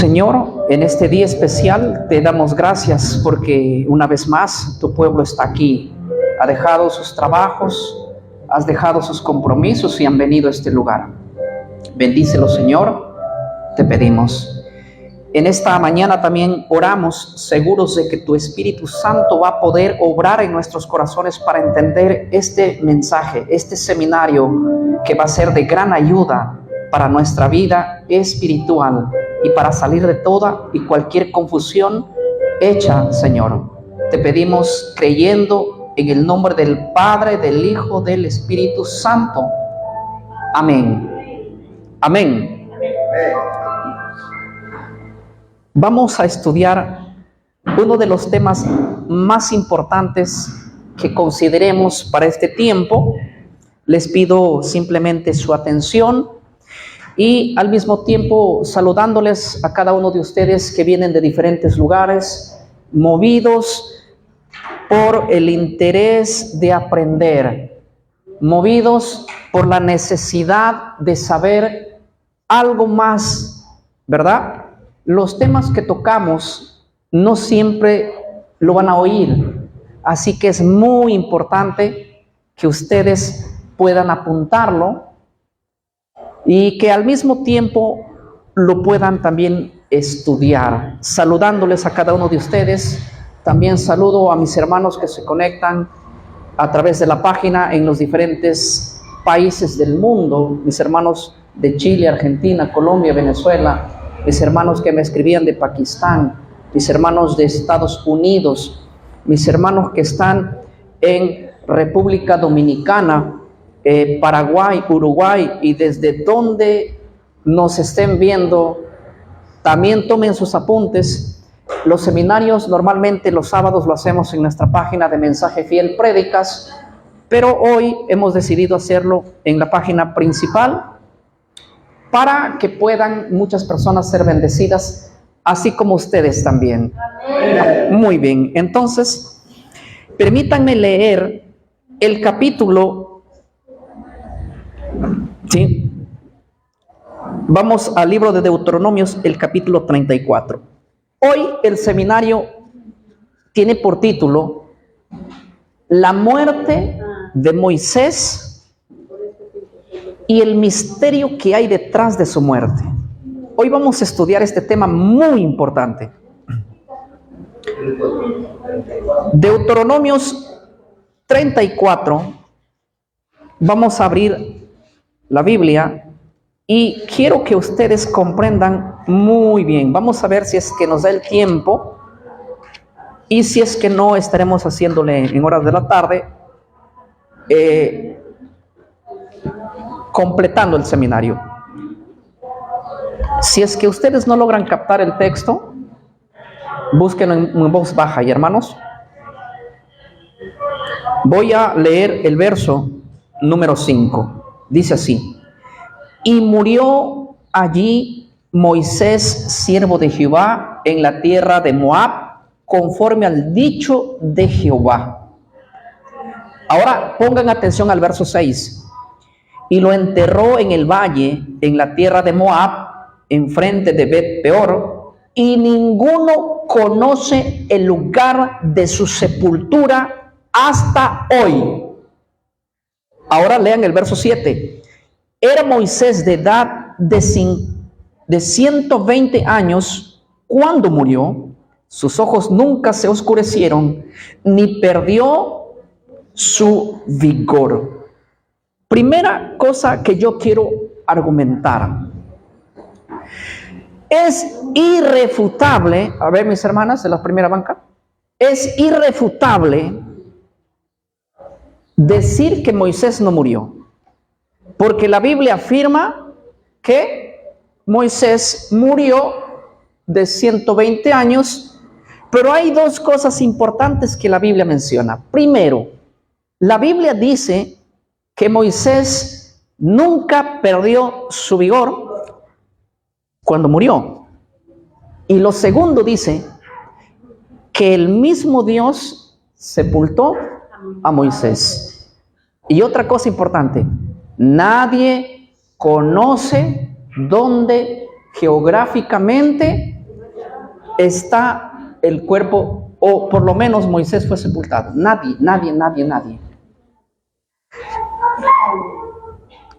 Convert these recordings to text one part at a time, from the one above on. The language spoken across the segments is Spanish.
Señor, en este día especial te damos gracias porque una vez más tu pueblo está aquí. Ha dejado sus trabajos, has dejado sus compromisos y han venido a este lugar. Bendícelo, Señor, te pedimos. En esta mañana también oramos seguros de que tu Espíritu Santo va a poder obrar en nuestros corazones para entender este mensaje, este seminario que va a ser de gran ayuda para nuestra vida espiritual y para salir de toda y cualquier confusión hecha, Señor. Te pedimos creyendo en el nombre del Padre, del Hijo, del Espíritu Santo. Amén. Amén. Vamos a estudiar uno de los temas más importantes que consideremos para este tiempo. Les pido simplemente su atención y al mismo tiempo saludándoles a cada uno de ustedes que vienen de diferentes lugares, movidos por el interés de aprender, movidos por la necesidad de saber algo más, ¿verdad? Los temas que tocamos no siempre lo van a oír, así que es muy importante que ustedes puedan apuntarlo y que al mismo tiempo lo puedan también estudiar. Saludándoles a cada uno de ustedes, también saludo a mis hermanos que se conectan a través de la página en los diferentes países del mundo, mis hermanos de Chile, Argentina, Colombia, Venezuela, mis hermanos que me escribían de Pakistán, mis hermanos de Estados Unidos, mis hermanos que están en República Dominicana, Paraguay, Uruguay, y desde donde nos estén viendo, también tomen sus apuntes. Los seminarios normalmente los sábados lo hacemos en nuestra página de Mensaje Fiel Prédicas, pero hoy hemos decidido hacerlo en la página principal, para que puedan muchas personas ser bendecidas, así como ustedes también. Amén. Muy bien, entonces, permítanme leer el capítulo, ¿sí? Vamos al libro de Deuteronomios, el capítulo 34. Hoy el seminario tiene por título La muerte de Moisés y el misterio que hay detrás de su muerte. Hoy vamos a estudiar este tema muy importante. Deuteronomios 34. Vamos a abrir la Biblia y quiero que ustedes comprendan muy bien. Vamos a ver si es que nos da el tiempo y si es que no, estaremos haciéndole en horas de la tarde, completando el seminario. Si es que ustedes no logran captar el texto, búsquenlo en voz baja. Y hermanos, voy a leer el verso número 5. Dice así: y murió allí Moisés, siervo de Jehová, en la tierra de Moab, conforme al dicho de Jehová. Ahora pongan atención al verso 6. Y lo enterró en el valle, en la tierra de Moab, enfrente de Bet Peor, y ninguno conoce el lugar de su sepultura hasta hoy. Ahora lean el verso 7. Era Moisés de edad de 120 años cuando murió. Sus ojos nunca se oscurecieron, ni perdió su vigor. Primera cosa que yo quiero argumentar. Es irrefutable, a ver mis hermanas de la primera banca, es irrefutable decir que Moisés no murió, porque la Biblia afirma que Moisés murió de 120 años, pero hay dos cosas importantes que la Biblia menciona. Primero, la Biblia dice que Moisés nunca perdió su vigor cuando murió. Y lo segundo dice que el mismo Dios sepultó a Moisés. Y otra cosa importante, nadie conoce dónde geográficamente está el cuerpo, o por lo menos Moisés fue sepultado. Nadie.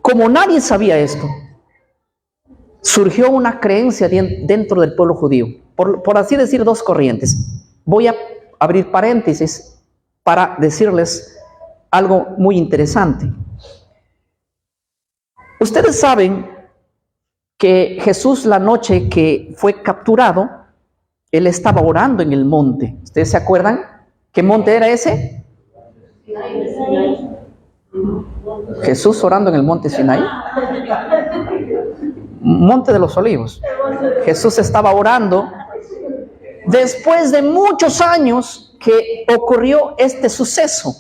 Como nadie sabía esto, surgió una creencia dentro del pueblo judío. Por así decir, dos corrientes. Voy a abrir paréntesis para decirles algo muy interesante. Ustedes saben que Jesús, la noche que fue capturado, él estaba orando en el monte. ¿Ustedes se acuerdan? ¿Qué monte era ese? Jesús orando en el monte Sinaí. Monte de los Olivos. Jesús estaba orando después de muchos años que ocurrió este suceso.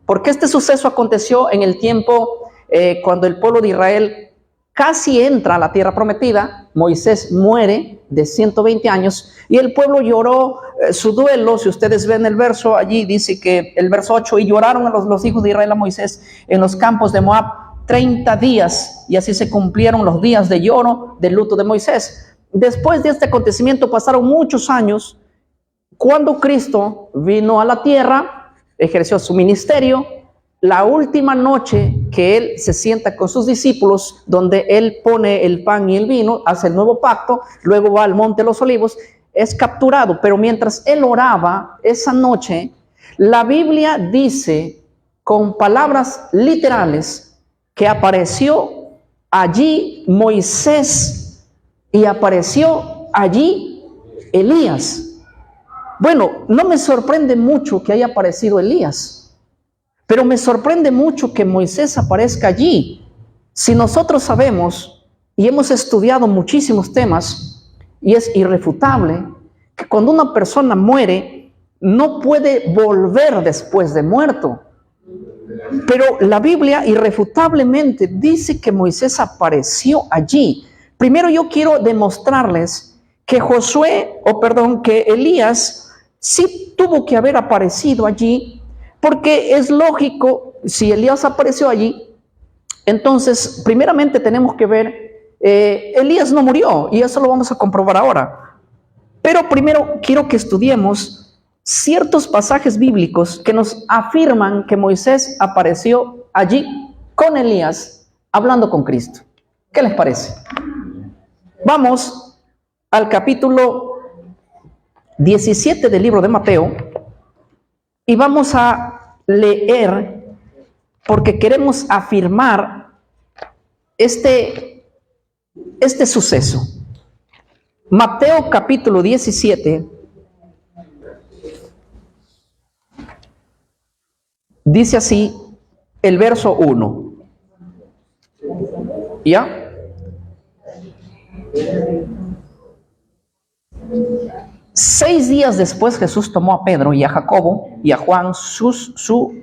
Porque este suceso aconteció en el tiempo cuando el pueblo de Israel casi entra a la tierra prometida. Moisés muere de 120 años y el pueblo lloró su duelo. Si ustedes ven el verso, allí dice que el verso 8, y lloraron los hijos de Israel a Moisés en los campos de Moab 30 días, y así se cumplieron los días de lloro, del luto de Moisés. Después de este acontecimiento pasaron muchos años. Cuando Cristo vino a la tierra, ejerció su ministerio, la última noche que él se sienta con sus discípulos, donde él pone el pan y el vino, hace el nuevo pacto, luego va al monte de los Olivos, es capturado. Pero mientras él oraba esa noche, la Biblia dice con palabras literales que apareció allí Moisés y apareció allí Elías. Bueno, no me sorprende mucho que haya aparecido Elías, pero me sorprende mucho que Moisés aparezca allí. Si nosotros sabemos y hemos estudiado muchísimos temas, y es irrefutable que cuando una persona muere, no puede volver después de muerto. Pero la Biblia irrefutablemente dice que Moisés apareció allí. Primero yo quiero demostrarles que que Elías sí tuvo que haber aparecido allí, porque es lógico, si Elías apareció allí, entonces primeramente tenemos que ver, Elías no murió, y eso lo vamos a comprobar ahora. Pero primero quiero que estudiemos ciertos pasajes bíblicos que nos afirman que Moisés apareció allí con Elías, hablando con Cristo. ¿Qué les parece? Vamos al capítulo 17 del libro de Mateo y vamos a leer, porque queremos afirmar este suceso. Mateo capítulo 17 dice así el verso 1. ¿Ya? Seis días después Jesús tomó a Pedro y a Jacobo y a Juan, su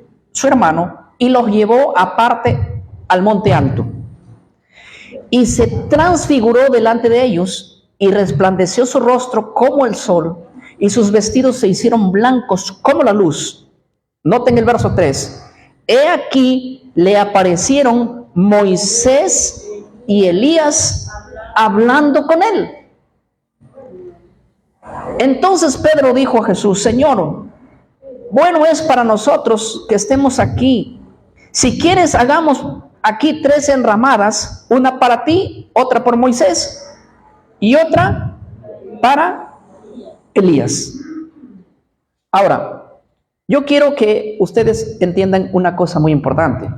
hermano, y los llevó aparte al monte alto. Y se transfiguró delante de ellos, y resplandeció su rostro como el sol, y sus vestidos se hicieron blancos como la luz. Noten el verso 3. He aquí le aparecieron Moisés y Elías hablando con él. Entonces Pedro dijo a Jesús: Señor, bueno es para nosotros que estemos aquí. Si quieres, hagamos aquí 3 enramadas, una para ti, otra por Moisés y otra para Elías. Ahora, yo quiero que ustedes entiendan una cosa muy importante.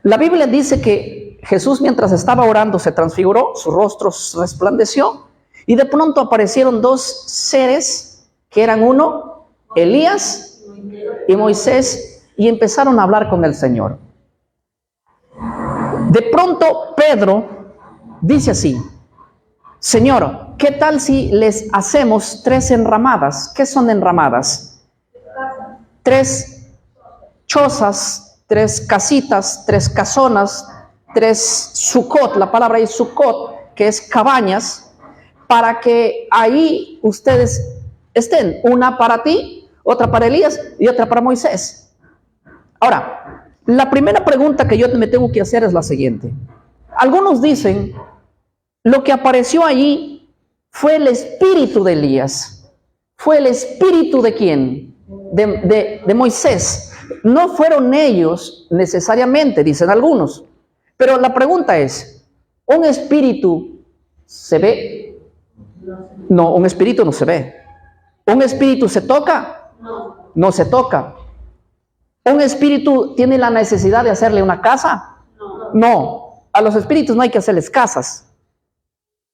La Biblia dice que Jesús, mientras estaba orando, se transfiguró, su rostro resplandeció, y de pronto aparecieron 2 seres que eran uno, Elías y Moisés, y empezaron a hablar con el Señor. De pronto Pedro dice así: Señor, ¿qué tal si les hacemos 3 enramadas? ¿Qué son enramadas? 3 chozas, 3 casitas, 3 casonas, 3 sucot, la palabra es sucot, que es cabañas, para que ahí ustedes estén, una para ti, otra para Elías y otra para Moisés. Ahora, la primera pregunta que yo me tengo que hacer es la siguiente. Algunos dicen, lo que apareció allí fue el espíritu de Elías. ¿Fue el espíritu de quién? De Moisés. No fueron ellos necesariamente, dicen algunos. Pero la pregunta es, ¿un espíritu se ve? No, un espíritu no se ve. ¿Un espíritu se toca? No se toca. ¿Un espíritu tiene la necesidad de hacerle una casa? No. A los espíritus no hay que hacerles casas.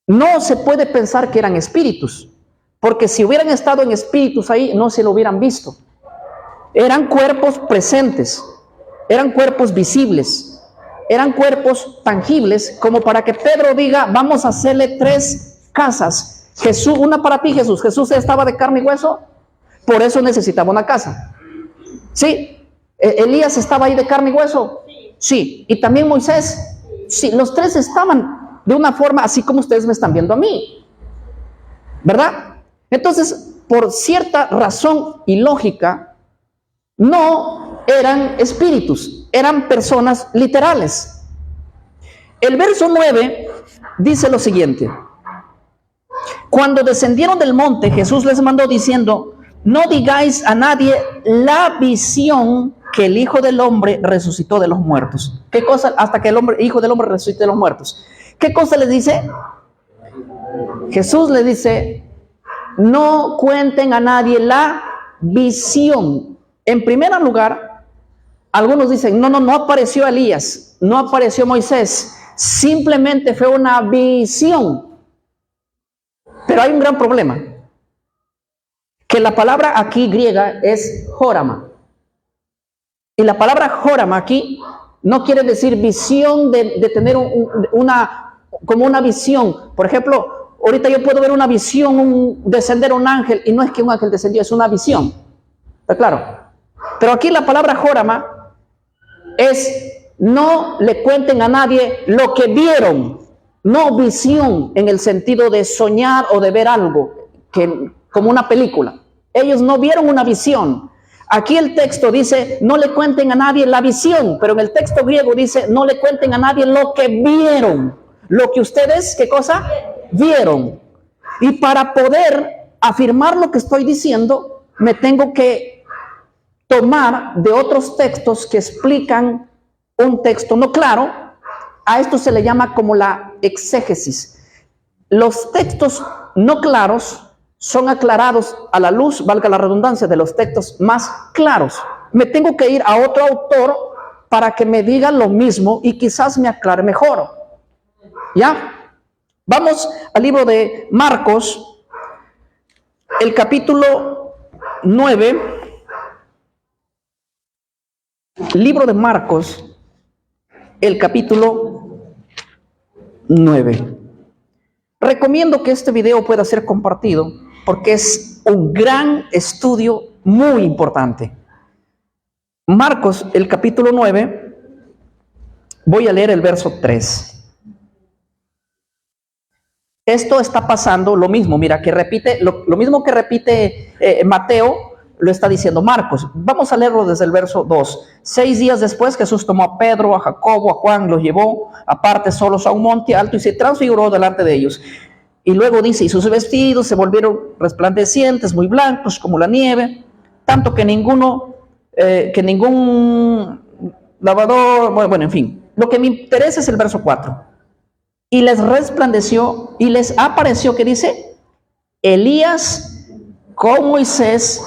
No se puede pensar que eran espíritus, porque si hubieran estado en espíritus ahí, no se lo hubieran visto. Eran cuerpos presentes, eran cuerpos visibles, eran cuerpos tangibles, como para que Pedro diga, vamos a hacerle 3 casas. Jesús, una para ti, Jesús. Jesús estaba de carne y hueso, por eso necesitaba una casa. ¿Sí? ¿Elías estaba ahí de carne y hueso? Sí. ¿Y también Moisés? Sí. Los 3 estaban de una forma así como ustedes me están viendo a mí, ¿verdad? Entonces, por cierta razón y lógica, no eran espíritus, eran personas literales. El verso 9 dice lo siguiente: cuando descendieron del monte, Jesús les mandó diciendo, no digáis a nadie la visión que el Hijo del Hombre resucitó de los muertos. ¿Qué cosa? Hasta que el Hijo del Hombre resucite de los muertos. ¿Qué cosa les dice? Jesús le dice, no cuenten a nadie la visión. En primer lugar, algunos dicen, no apareció Elías, no apareció Moisés, simplemente fue una visión. Pero hay un gran problema, que la palabra aquí griega es jórama. Y la palabra jórama aquí no quiere decir visión de tener como una visión. Por ejemplo, ahorita yo puedo ver una visión, descender un ángel, y no es que un ángel descendió, es una visión. ¿Está claro? Pero aquí la palabra jórama es, no le cuenten a nadie lo que vieron, no visión en el sentido de soñar o de ver algo, como una película. Ellos no vieron una visión. Aquí el texto dice, no le cuenten a nadie la visión, pero en el texto griego dice, no le cuenten a nadie lo que vieron. Lo que ustedes, ¿qué cosa? Vieron. Y para poder afirmar lo que estoy diciendo, me tengo que tomar de otros textos que explican un texto no claro. A esto se le llama como la exégesis. Los textos no claros son aclarados a la luz, valga la redundancia, de los textos más claros. Me tengo que ir a otro autor para que me diga lo mismo y quizás me aclare mejor. ¿Ya? Vamos al libro de Marcos, el capítulo 9. Libro de Marcos, el capítulo 9. Recomiendo que este video pueda ser compartido porque es un gran estudio muy importante. Marcos, el capítulo 9, voy a leer el verso 3. Esto está pasando lo mismo, mira, que repite, lo mismo que repite Mateo, lo está diciendo Marcos. Vamos a leerlo desde el verso 2. 6 días después, Jesús tomó a Pedro, a Jacobo, a Juan, los llevó aparte solos a un monte alto y se transfiguró delante de ellos. Y luego dice, y sus vestidos se volvieron resplandecientes, muy blancos como la nieve, tanto que ningún lavador, bueno, en fin. Lo que me interesa es el verso 4. Y les resplandeció y les apareció, ¿qué dice? Elías con Moisés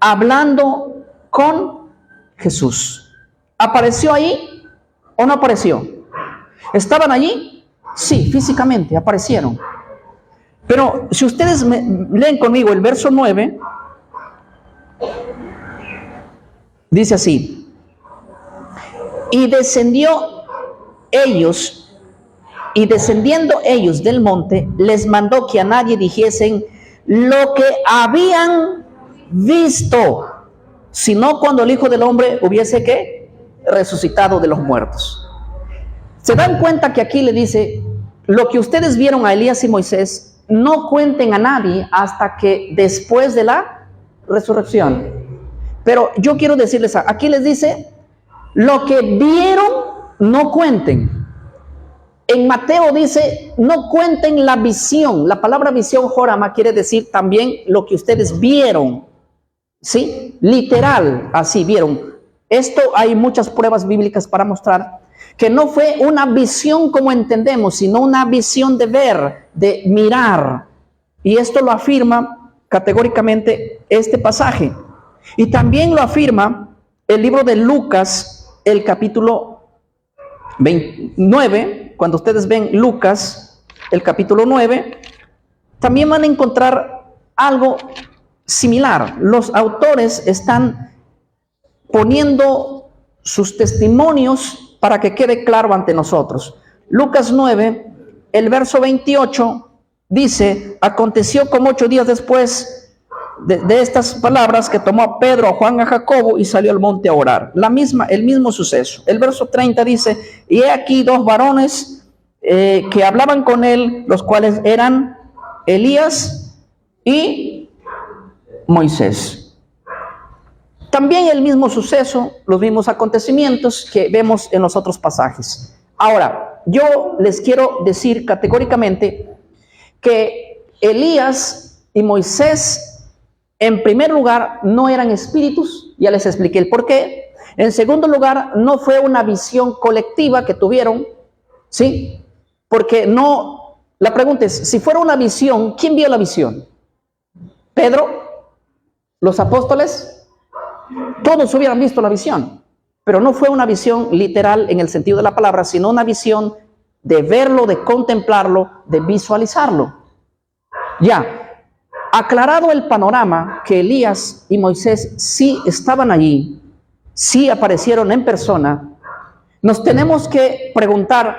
hablando con Jesús. ¿Apareció ahí o no apareció? ¿Estaban allí? Sí, físicamente aparecieron. Pero si ustedes leen conmigo el verso 9, dice así: y descendiendo ellos del monte, les mandó que a nadie dijesen lo que habían visto, sino cuando el Hijo del Hombre hubiese ¿qué? Resucitado de los muertos. Se dan cuenta que aquí le dice, lo que ustedes vieron a Elías y Moisés, no cuenten a nadie hasta que después de la resurrección. Pero yo quiero decirles, aquí les dice, lo que vieron no cuenten. En Mateo dice, no cuenten la visión. La palabra visión, jorama, quiere decir también lo que ustedes vieron. ¿Sí? Literal, así vieron. Esto hay muchas pruebas bíblicas para mostrar que no fue una visión como entendemos, sino una visión de ver, de mirar. Y esto lo afirma categóricamente este pasaje. Y también lo afirma el libro de Lucas, el capítulo 29. Cuando ustedes ven Lucas, el capítulo 9, también van a encontrar algo similar. Los autores están poniendo sus testimonios para que quede claro ante nosotros. Lucas 9, el verso 28 dice, aconteció como 8 días después de estas palabras que tomó a Pedro, a Juan, a Jacobo y salió al monte a orar. El mismo suceso. El verso 30 dice, y he aquí 2 varones que hablaban con él, los cuales eran Elías y Moisés. También el mismo suceso, los mismos acontecimientos que vemos en los otros pasajes. Ahora, yo les quiero decir categóricamente que Elías y Moisés, en primer lugar, no eran espíritus, ya les expliqué el por qué. En segundo lugar, no fue una visión colectiva que tuvieron, ¿sí? Porque no, la pregunta es, si fuera una visión, ¿quién vio la visión? ¿Pedro? ¿Los apóstoles? Todos hubieran visto la visión, pero no fue una visión literal en el sentido de la palabra, sino una visión de verlo, de contemplarlo, de visualizarlo. Ya. Aclarado el panorama que Elías y Moisés sí estaban allí, sí aparecieron en persona, nos tenemos que preguntar,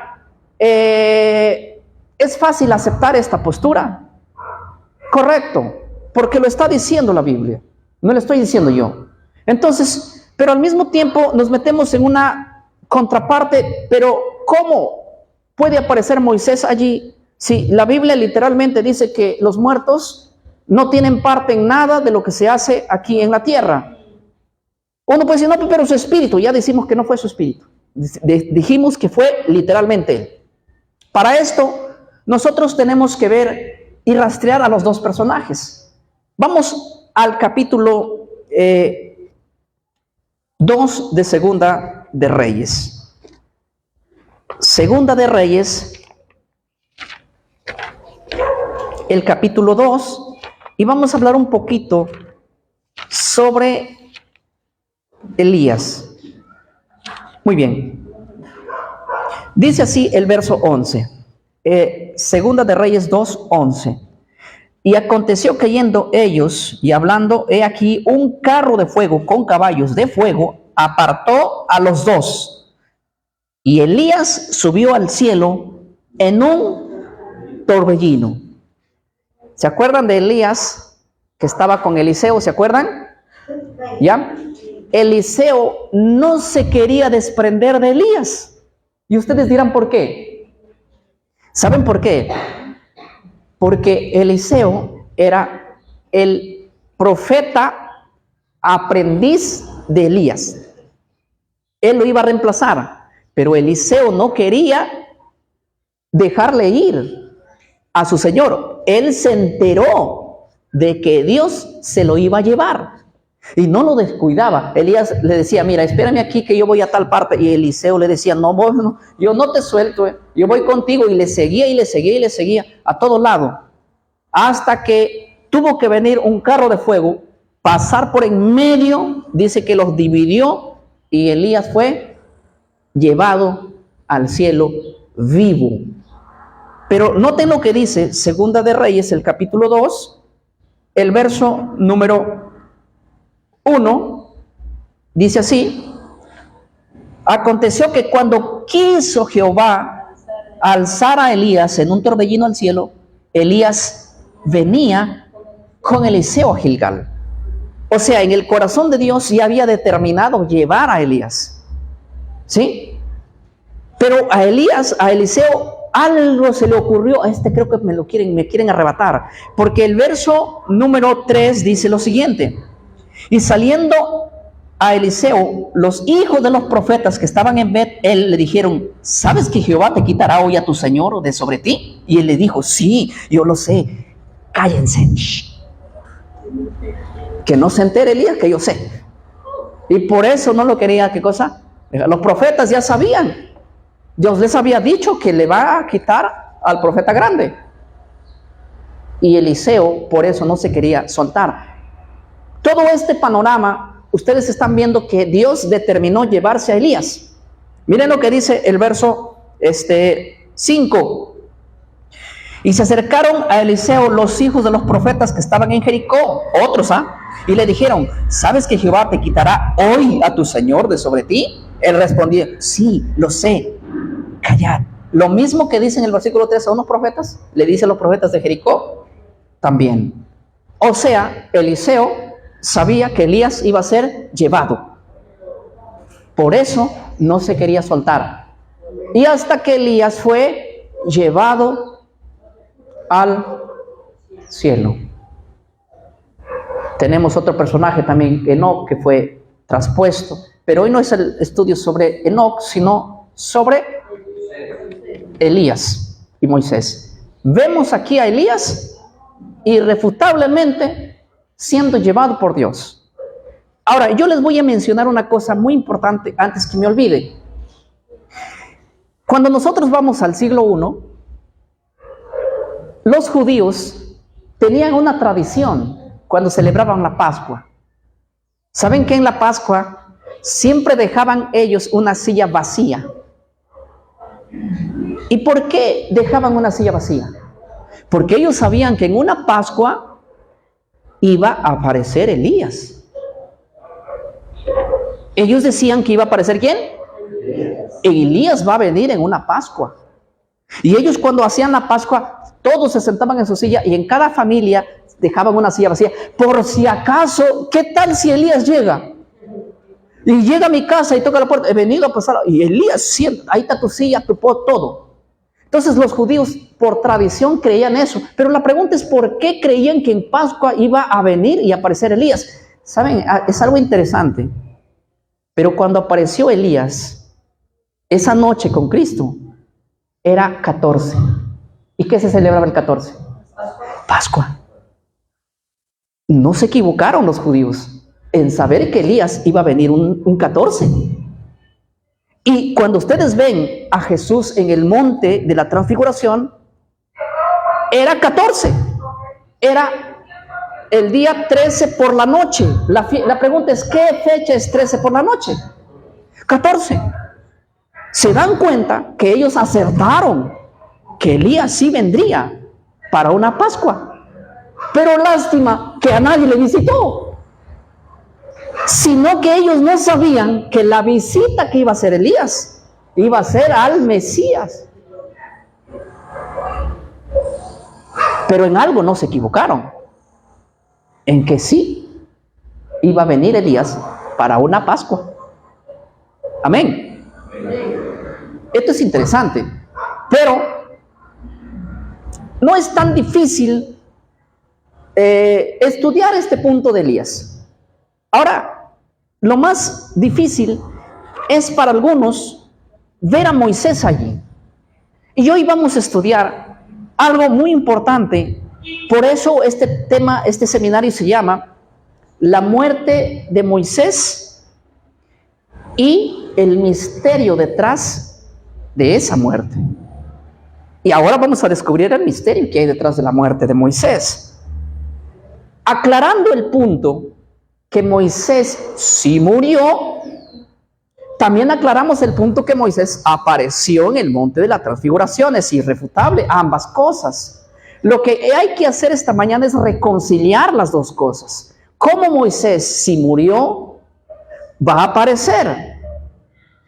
¿es fácil aceptar esta postura? Correcto, porque lo está diciendo la Biblia, no lo estoy diciendo yo. Entonces, pero al mismo tiempo nos metemos en una contraparte, pero ¿cómo puede aparecer Moisés allí si la Biblia literalmente dice que los muertos no tienen parte en nada de lo que se hace aquí en la tierra? Uno puede decir, no, pero su espíritu, ya decimos que no fue su espíritu. Dijimos que fue literalmente él. Para esto, nosotros tenemos que ver y rastrear a los 2 personajes. Vamos al capítulo 2 de Segunda de Reyes. Segunda de Reyes, el capítulo 2. Y vamos a hablar un poquito sobre Elías. Muy bien. Dice así el verso 11. Segunda de Reyes 2, 11. Y aconteció que yendo ellos y hablando, he aquí un carro de fuego con caballos de fuego apartó a los 2. Y Elías subió al cielo en un torbellino. ¿Se acuerdan de Elías que estaba con Eliseo? ¿Se acuerdan? ¿Ya? Eliseo no se quería desprender de Elías. Y ustedes dirán, ¿por qué? ¿Saben por qué? Porque Eliseo era el profeta aprendiz de Elías. Él lo iba a reemplazar, pero Eliseo no quería dejarle ir a su señor. Él se enteró de que Dios se lo iba a llevar y no lo descuidaba. Elías le decía, mira, espérame aquí que yo voy a tal parte. Y Eliseo le decía, no, yo no te suelto, yo voy contigo. Y le seguía y le seguía y le seguía a todo lado, hasta que tuvo que venir un carro de fuego, pasar por en medio, dice que los dividió, y Elías fue llevado al cielo vivo. Pero noten lo que dice Segunda de Reyes, el capítulo 2, el verso número 1, dice así: aconteció que cuando quiso Jehová alzar a Elías en un torbellino al cielo, Elías venía con Eliseo a Gilgal. O sea, en el corazón de Dios ya había determinado llevar a Elías, ¿sí? Pero a Eliseo, algo se le ocurrió. Creo que me quieren arrebatar, porque el verso número 3 dice lo siguiente: y saliendo a Eliseo, los hijos de los profetas que estaban en Bet-El le dijeron: ¿sabes que Jehová te quitará hoy a tu señor de sobre ti? Y él le dijo: sí, yo lo sé. Cállense. Shh. Que no se entere Elías que yo sé. Y por eso no lo quería, ¿qué cosa? Los profetas ya sabían. Dios les había dicho que le va a quitar al profeta grande. Y Eliseo por eso no se quería soltar. Todo este panorama, ustedes están viendo que Dios determinó llevarse a Elías. Miren lo que dice el verso 5. Y se acercaron a Eliseo los hijos de los profetas que estaban en Jericó, otros, y le dijeron: ¿sabes que Jehová te quitará hoy a tu señor de sobre ti? Él respondió: sí, lo sé. Callad. Lo mismo que dice en el versículo 3 a unos profetas, le dice a los profetas de Jericó también. O sea, Eliseo sabía que Elías iba a ser llevado. Por eso no se quería soltar. Y hasta que Elías fue llevado al cielo. Tenemos otro personaje también, Enoc, que fue traspuesto. Pero hoy no es el estudio sobre Enoc, sino sobre Elías y Moisés. Vemos aquí a Elías irrefutablemente siendo llevado por Dios. Ahora, yo les voy a mencionar una cosa muy importante antes que me olvide. Cuando nosotros vamos al siglo I, los judíos tenían una tradición cuando celebraban la Pascua. ¿Saben que en la Pascua siempre dejaban ellos una silla vacía? ¿Y por qué dejaban una silla vacía? Porque ellos sabían que en una Pascua iba a aparecer Elías. Ellos decían que iba a aparecer ¿quién? Elías va a venir en una Pascua. Y ellos cuando hacían la Pascua, todos se sentaban en su silla y en cada familia dejaban una silla vacía. Por si acaso, ¿qué tal si Elías llega? Y llega a mi casa y toca la puerta: he venido a pasar. Y Elías, sienta, ahí está tu silla, tu pot, todo. Entonces los judíos por tradición creían eso. Pero la pregunta es: ¿por qué creían que en Pascua iba a venir y aparecer Elías? ¿Saben? Es algo interesante. Pero cuando apareció Elías, esa noche con Cristo, era 14. ¿Y qué se celebraba el 14? Pascua. No se equivocaron los judíos en saber que Elías iba a venir un 14. Y cuando ustedes ven a Jesús en el monte de la transfiguración, era 14. Era el día 13 por la noche. La pregunta es: ¿qué fecha es 13 por la noche? 14. Se dan cuenta que ellos acertaron que Elías sí vendría para una Pascua. Pero lástima que a nadie le visitó. Sino que ellos no sabían que la visita que iba a hacer Elías iba a ser al Mesías. Pero en algo no se equivocaron. En que sí iba a venir Elías para una Pascua. Amén. Esto es interesante. Pero no es tan difícil estudiar este punto de Elías. Ahora, lo más difícil es para algunos ver a Moisés allí. Y hoy vamos a estudiar algo muy importante. Por eso este seminario se llama La muerte de Moisés y el misterio detrás de esa muerte. Y ahora vamos a descubrir el misterio que hay detrás de la muerte de Moisés. Aclarando el punto que Moisés sí murió, también aclaramos el punto que Moisés apareció en el monte de la transfiguración. Es irrefutable ambas cosas. Lo que hay que hacer esta mañana es reconciliar las dos cosas. Como Moisés sí murió, va a aparecer.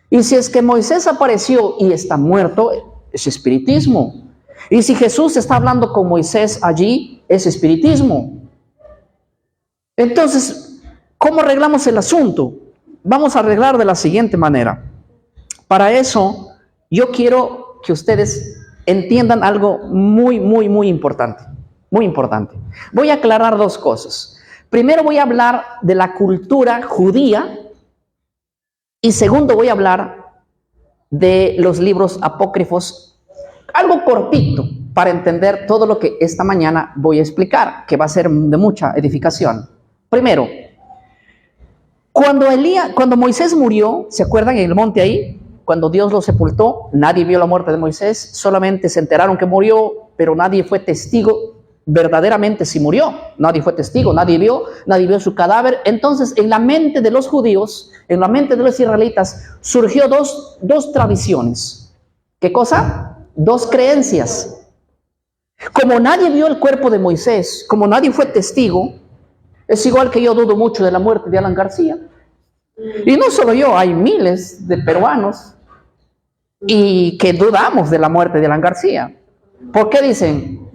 Y si es que Moisés apareció y está muerto, es espiritismo. Y si Jesús está hablando con Moisés allí, es espiritismo. Entonces, ¿cómo arreglamos el asunto? Vamos a arreglar de la siguiente manera. Para eso, yo quiero que ustedes entiendan algo muy importante. Muy importante. Voy a aclarar dos cosas. Primero voy a hablar de la cultura judía Y segundo, voy a hablar de los libros apócrifos, algo cortito, para entender todo lo que esta mañana voy a explicar, que va a ser de mucha edificación. Primero, cuando Moisés murió, ¿se acuerdan en el monte ahí? Cuando Dios lo sepultó, nadie vio la muerte de Moisés, solamente se enteraron que murió, pero nadie fue testigo verdaderamente si murió. Nadie fue testigo, nadie vio su cadáver. Entonces, en la mente de los judíos, en la mente de los israelitas, surgió dos tradiciones. ¿Qué cosa? Dos creencias. Como nadie vio el cuerpo de Moisés, como nadie fue testigo, es igual que yo dudo mucho de la muerte de Alan García. Y no solo yo, hay miles de peruanos y que dudamos de la muerte de Alan García. ¿Por qué dicen?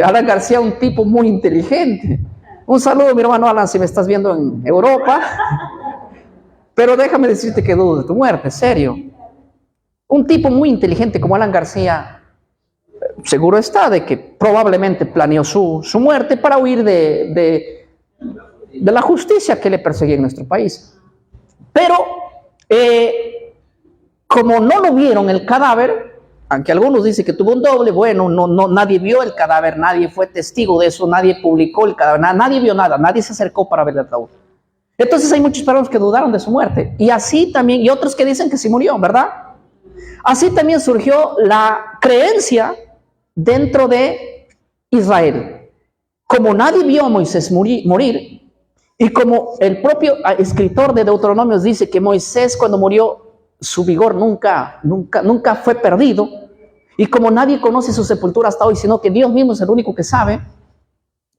Alan García, un tipo muy inteligente. Un saludo, mi hermano Alan, si me estás viendo en Europa. Pero déjame decirte que dudo de tu muerte, serio. Un tipo muy inteligente como Alan García, seguro está de que probablemente planeó su muerte para huir de la justicia que le perseguía en nuestro país. Pero, como no lo vieron el cadáver, aunque algunos dicen que tuvo un doble, bueno, nadie vio el cadáver, nadie fue testigo de eso, nadie publicó el cadáver, nadie vio nada, nadie se acercó para ver el ataúd. Entonces hay muchos peruanos que dudaron de su muerte, y así también, y otros que dicen que sí murió, ¿verdad? Así también surgió la creencia dentro de Israel. Como nadie vio a Moisés morir, y como el propio escritor de Deuteronomios dice que Moisés cuando murió, su vigor nunca fue perdido, y como nadie conoce su sepultura hasta hoy, sino que Dios mismo es el único que sabe,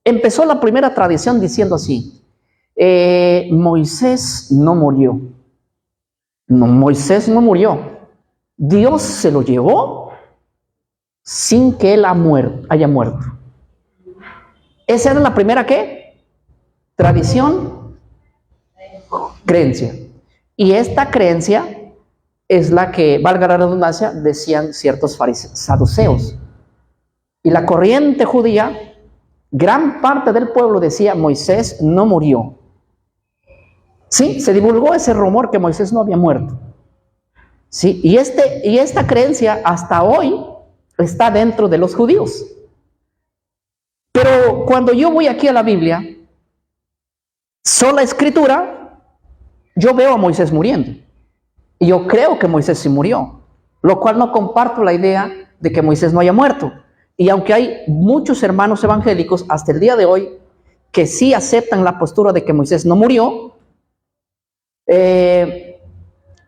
empezó la primera tradición diciendo así: Moisés no murió. No, Moisés no murió. Dios se lo llevó sin que él haya muerto. Esa era la primera, ¿qué? Tradición, creencia. Y esta creencia es la que, valga la redundancia, decían ciertos saduceos. Y la corriente judía, gran parte del pueblo decía: Moisés no murió. Sí, se divulgó ese rumor que Moisés no había muerto. Sí, y esta creencia hasta hoy está dentro de los judíos. Pero cuando yo voy aquí a la Biblia, sola escritura, yo veo a Moisés muriendo. Y yo creo que Moisés sí murió, lo cual no comparto la idea de que Moisés no haya muerto. Y aunque hay muchos hermanos evangélicos hasta el día de hoy que sí aceptan la postura de que Moisés no murió,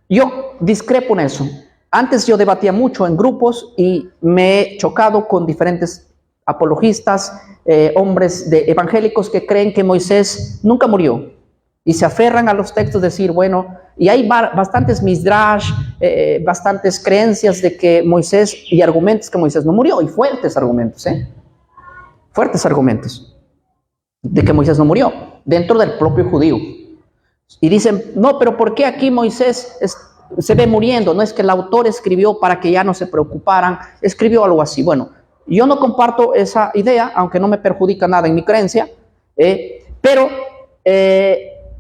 yo discrepo en eso. Antes yo debatía mucho en grupos y me he chocado con diferentes apologistas, hombres evangélicos que creen que Moisés nunca murió y se aferran a los textos de decir, bueno, y hay bastantes misdrash, bastantes creencias de que Moisés, y argumentos que Moisés no murió, y fuertes argumentos de que Moisés no murió dentro del propio judío. Y dicen, no, pero ¿por qué aquí Moisés se ve muriendo? No es que el autor escribió para que ya no se preocuparan, escribió algo así. Bueno, yo no comparto esa idea, aunque no me perjudica nada en mi creencia, pero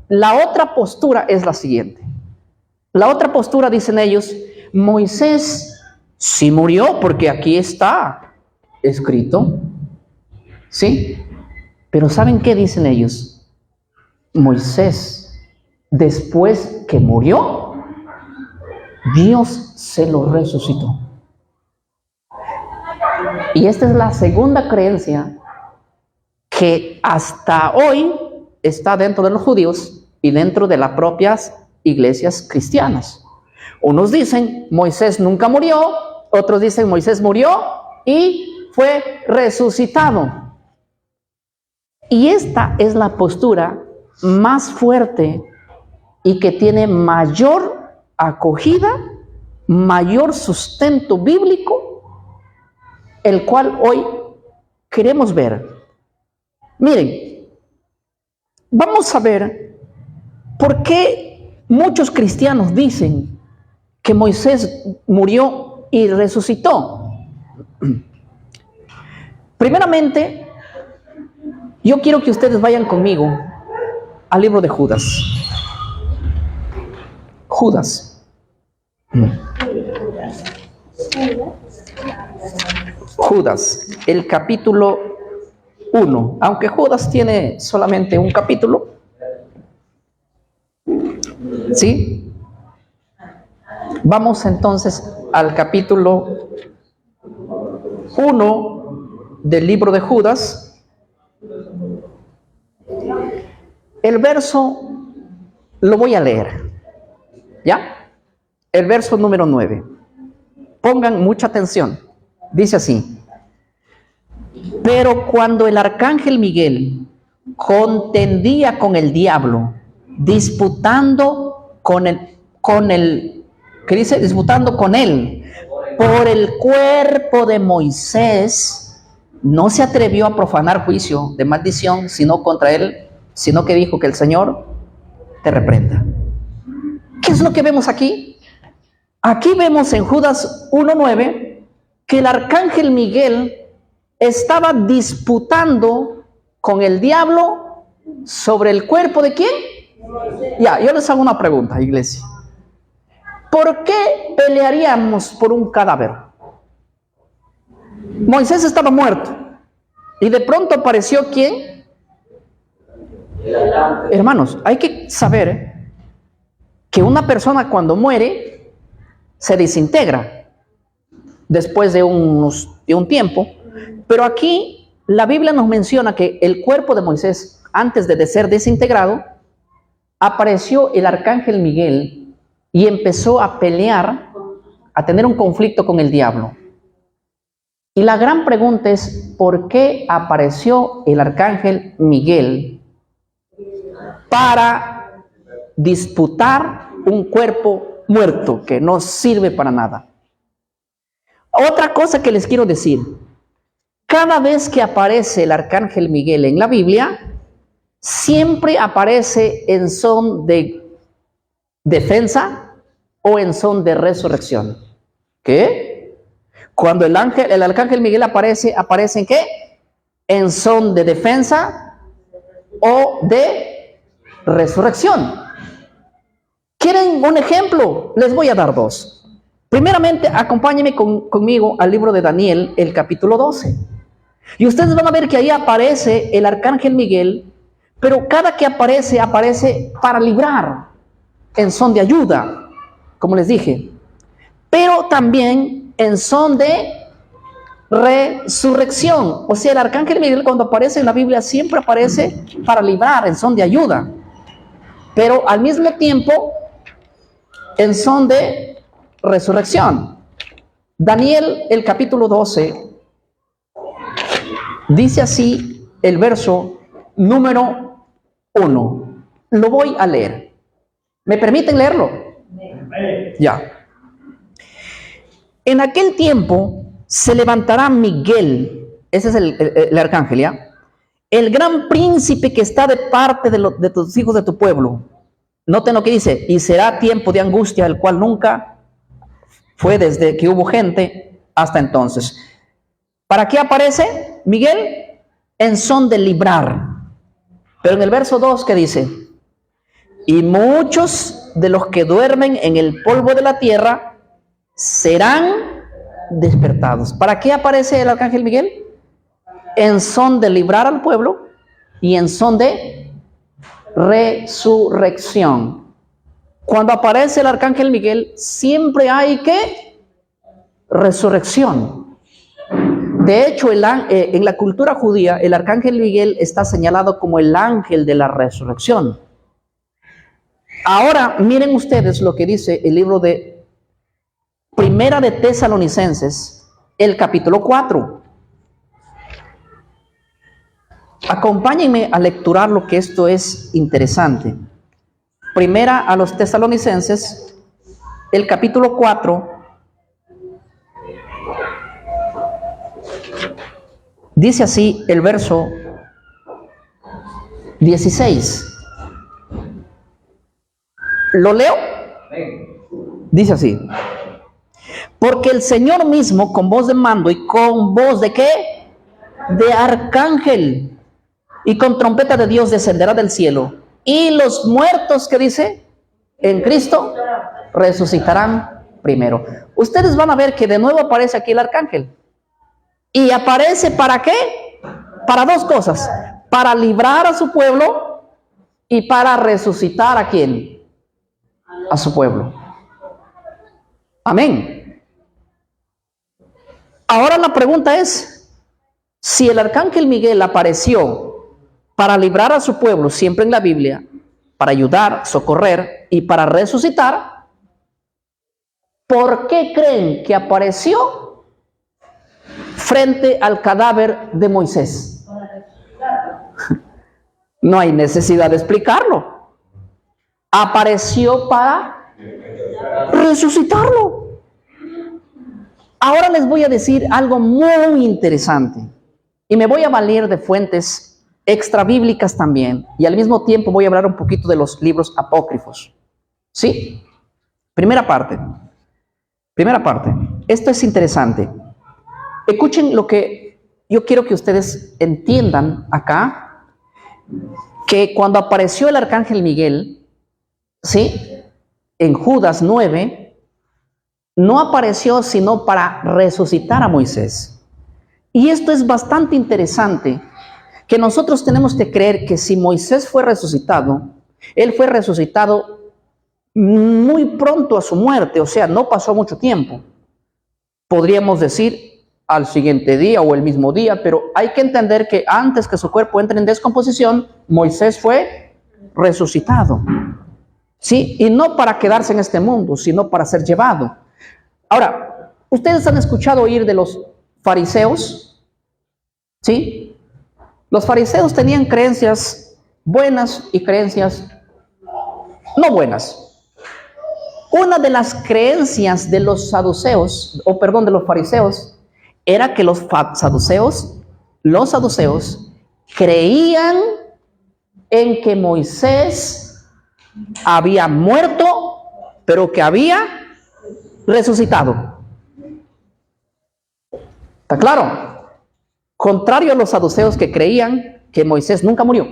la otra postura es la siguiente. La otra postura, dicen ellos, Moisés sí murió porque aquí está escrito, ¿sí? Pero ¿saben qué dicen ellos? Moisés, después que murió, Dios se lo resucitó. Y esta es la segunda creencia que hasta hoy está dentro de los judíos y dentro de las propias iglesias cristianas. Unos dicen Moisés nunca murió, otros dicen Moisés murió y fue resucitado. Y esta es la postura más fuerte y que tiene mayor acogida, mayor sustento bíblico, el cual hoy queremos ver. Miren, vamos a ver por qué muchos cristianos dicen que Moisés murió y resucitó. Primeramente, yo quiero que ustedes vayan conmigo al libro de Judas. Judas. Judas, el capítulo 1. Aunque Judas tiene solamente un capítulo, ¿sí? Vamos entonces al capítulo 1 del libro de Judas. El verso lo voy a leer, ¿ya? El verso número 9. Pongan mucha atención. Dice así: pero cuando el arcángel Miguel contendía con el diablo, disputando con él, ¿qué dice? Disputando con él por el cuerpo de Moisés, no se atrevió a profanar juicio de maldición, sino contra él, sino que dijo que el Señor te reprenda. ¿Qué es lo que vemos aquí? Aquí vemos en Judas 1:9 que el arcángel Miguel estaba disputando con el diablo sobre el cuerpo de ¿quién? Ya, yo les hago una pregunta, iglesia. ¿Por qué pelearíamos por un cadáver? Moisés estaba muerto y de pronto apareció ¿quién? Hermanos, hay que saber que una persona cuando muere se desintegra después de un tiempo, pero aquí la Biblia nos menciona que el cuerpo de Moisés, antes de ser desintegrado, apareció el arcángel Miguel y empezó a pelear, a tener un conflicto con el diablo. Y la gran pregunta es, ¿por qué apareció el arcángel Miguel para disputar un cuerpo muerto que no sirve para nada? Otra cosa que les quiero decir: cada vez que aparece el arcángel Miguel en la Biblia, siempre aparece en son de defensa o en son de resurrección. ¿Qué? Cuando el arcángel Miguel aparece ¿en qué? En son de defensa o de resurrección. ¿Quieren un ejemplo? Les voy a dar dos. Primeramente, acompáñenme conmigo al libro de Daniel, el capítulo 12. Y ustedes van a ver que ahí aparece el arcángel Miguel, pero cada que aparece para librar, en son de ayuda, como les dije, pero también en son de resurrección. O sea, el arcángel Miguel cuando aparece en la Biblia siempre aparece para librar, en son de ayuda, pero al mismo tiempo en son de resurrección. Daniel, el capítulo 12, dice así el verso número 1. Lo voy a leer. ¿Me permiten leerlo? Ya. En aquel tiempo se levantará Miguel, ese es el arcángel, ¿ya? El gran príncipe que está de parte de tus hijos de tu pueblo. Noten lo que dice: y será tiempo de angustia, el cual nunca fue desde que hubo gente hasta entonces. ¿Para qué aparece Miguel? En son de librar. Pero en el verso 2, ¿qué dice? Y muchos de los que duermen en el polvo de la tierra serán despertados. ¿Para qué aparece el arcángel Miguel? En son de librar al pueblo y en son de resurrección. Cuando aparece el arcángel Miguel, siempre hay ¿qué? Resurrección. De hecho, en la cultura judía, el arcángel Miguel está señalado como el ángel de la resurrección. Ahora, miren ustedes lo que dice el libro de Primera de Tesalonicenses, el capítulo 4. Acompáñenme a lecturar lo que esto es interesante. Primera a los Tesalonicenses, el capítulo 4. Dice así el verso 16. ¿Lo leo? Dice así: porque el Señor mismo, con voz de mando y con voz de ¿qué? De arcángel y con trompeta de Dios, descenderá del cielo. Y los muertos, ¿qué dice? En Cristo resucitarán primero. Ustedes van a ver que de nuevo aparece aquí el arcángel. ¿Y aparece para qué? Para dos cosas. Para librar a su pueblo y para resucitar ¿a quién? A su pueblo. Amén. Ahora la pregunta es, si el arcángel Miguel apareció para librar a su pueblo, siempre en la Biblia, para ayudar, socorrer y para resucitar, ¿por qué creen que apareció frente al cadáver de Moisés? No hay necesidad de explicarlo. Apareció para resucitarlo. Ahora les voy a decir algo muy interesante y me voy a valer de fuentes extra bíblicas también, y al mismo tiempo voy a hablar un poquito de los libros apócrifos. ¿Sí? Primera parte. Esto es interesante. Escuchen lo que yo quiero que ustedes entiendan acá, que cuando apareció el arcángel Miguel, ¿sí? En Judas 9, no apareció sino para resucitar a Moisés. Y esto es bastante interesante, que nosotros tenemos que creer que si Moisés fue resucitado, él fue resucitado muy pronto a su muerte, o sea, no pasó mucho tiempo. Podríamos decir al siguiente día o el mismo día, pero hay que entender que antes que su cuerpo entre en descomposición, Moisés fue resucitado. ¿Sí? Y no para quedarse en este mundo, sino para ser llevado. Ahora, ¿ustedes han escuchado oír de los fariseos? ¿Sí? Los fariseos tenían creencias buenas y creencias no buenas. Una de las creencias de los saduceos, de los fariseos, era que los saduceos creían en que Moisés había muerto, pero que había resucitado. ¿Está claro? Contrario a los saduceos que creían que Moisés nunca murió.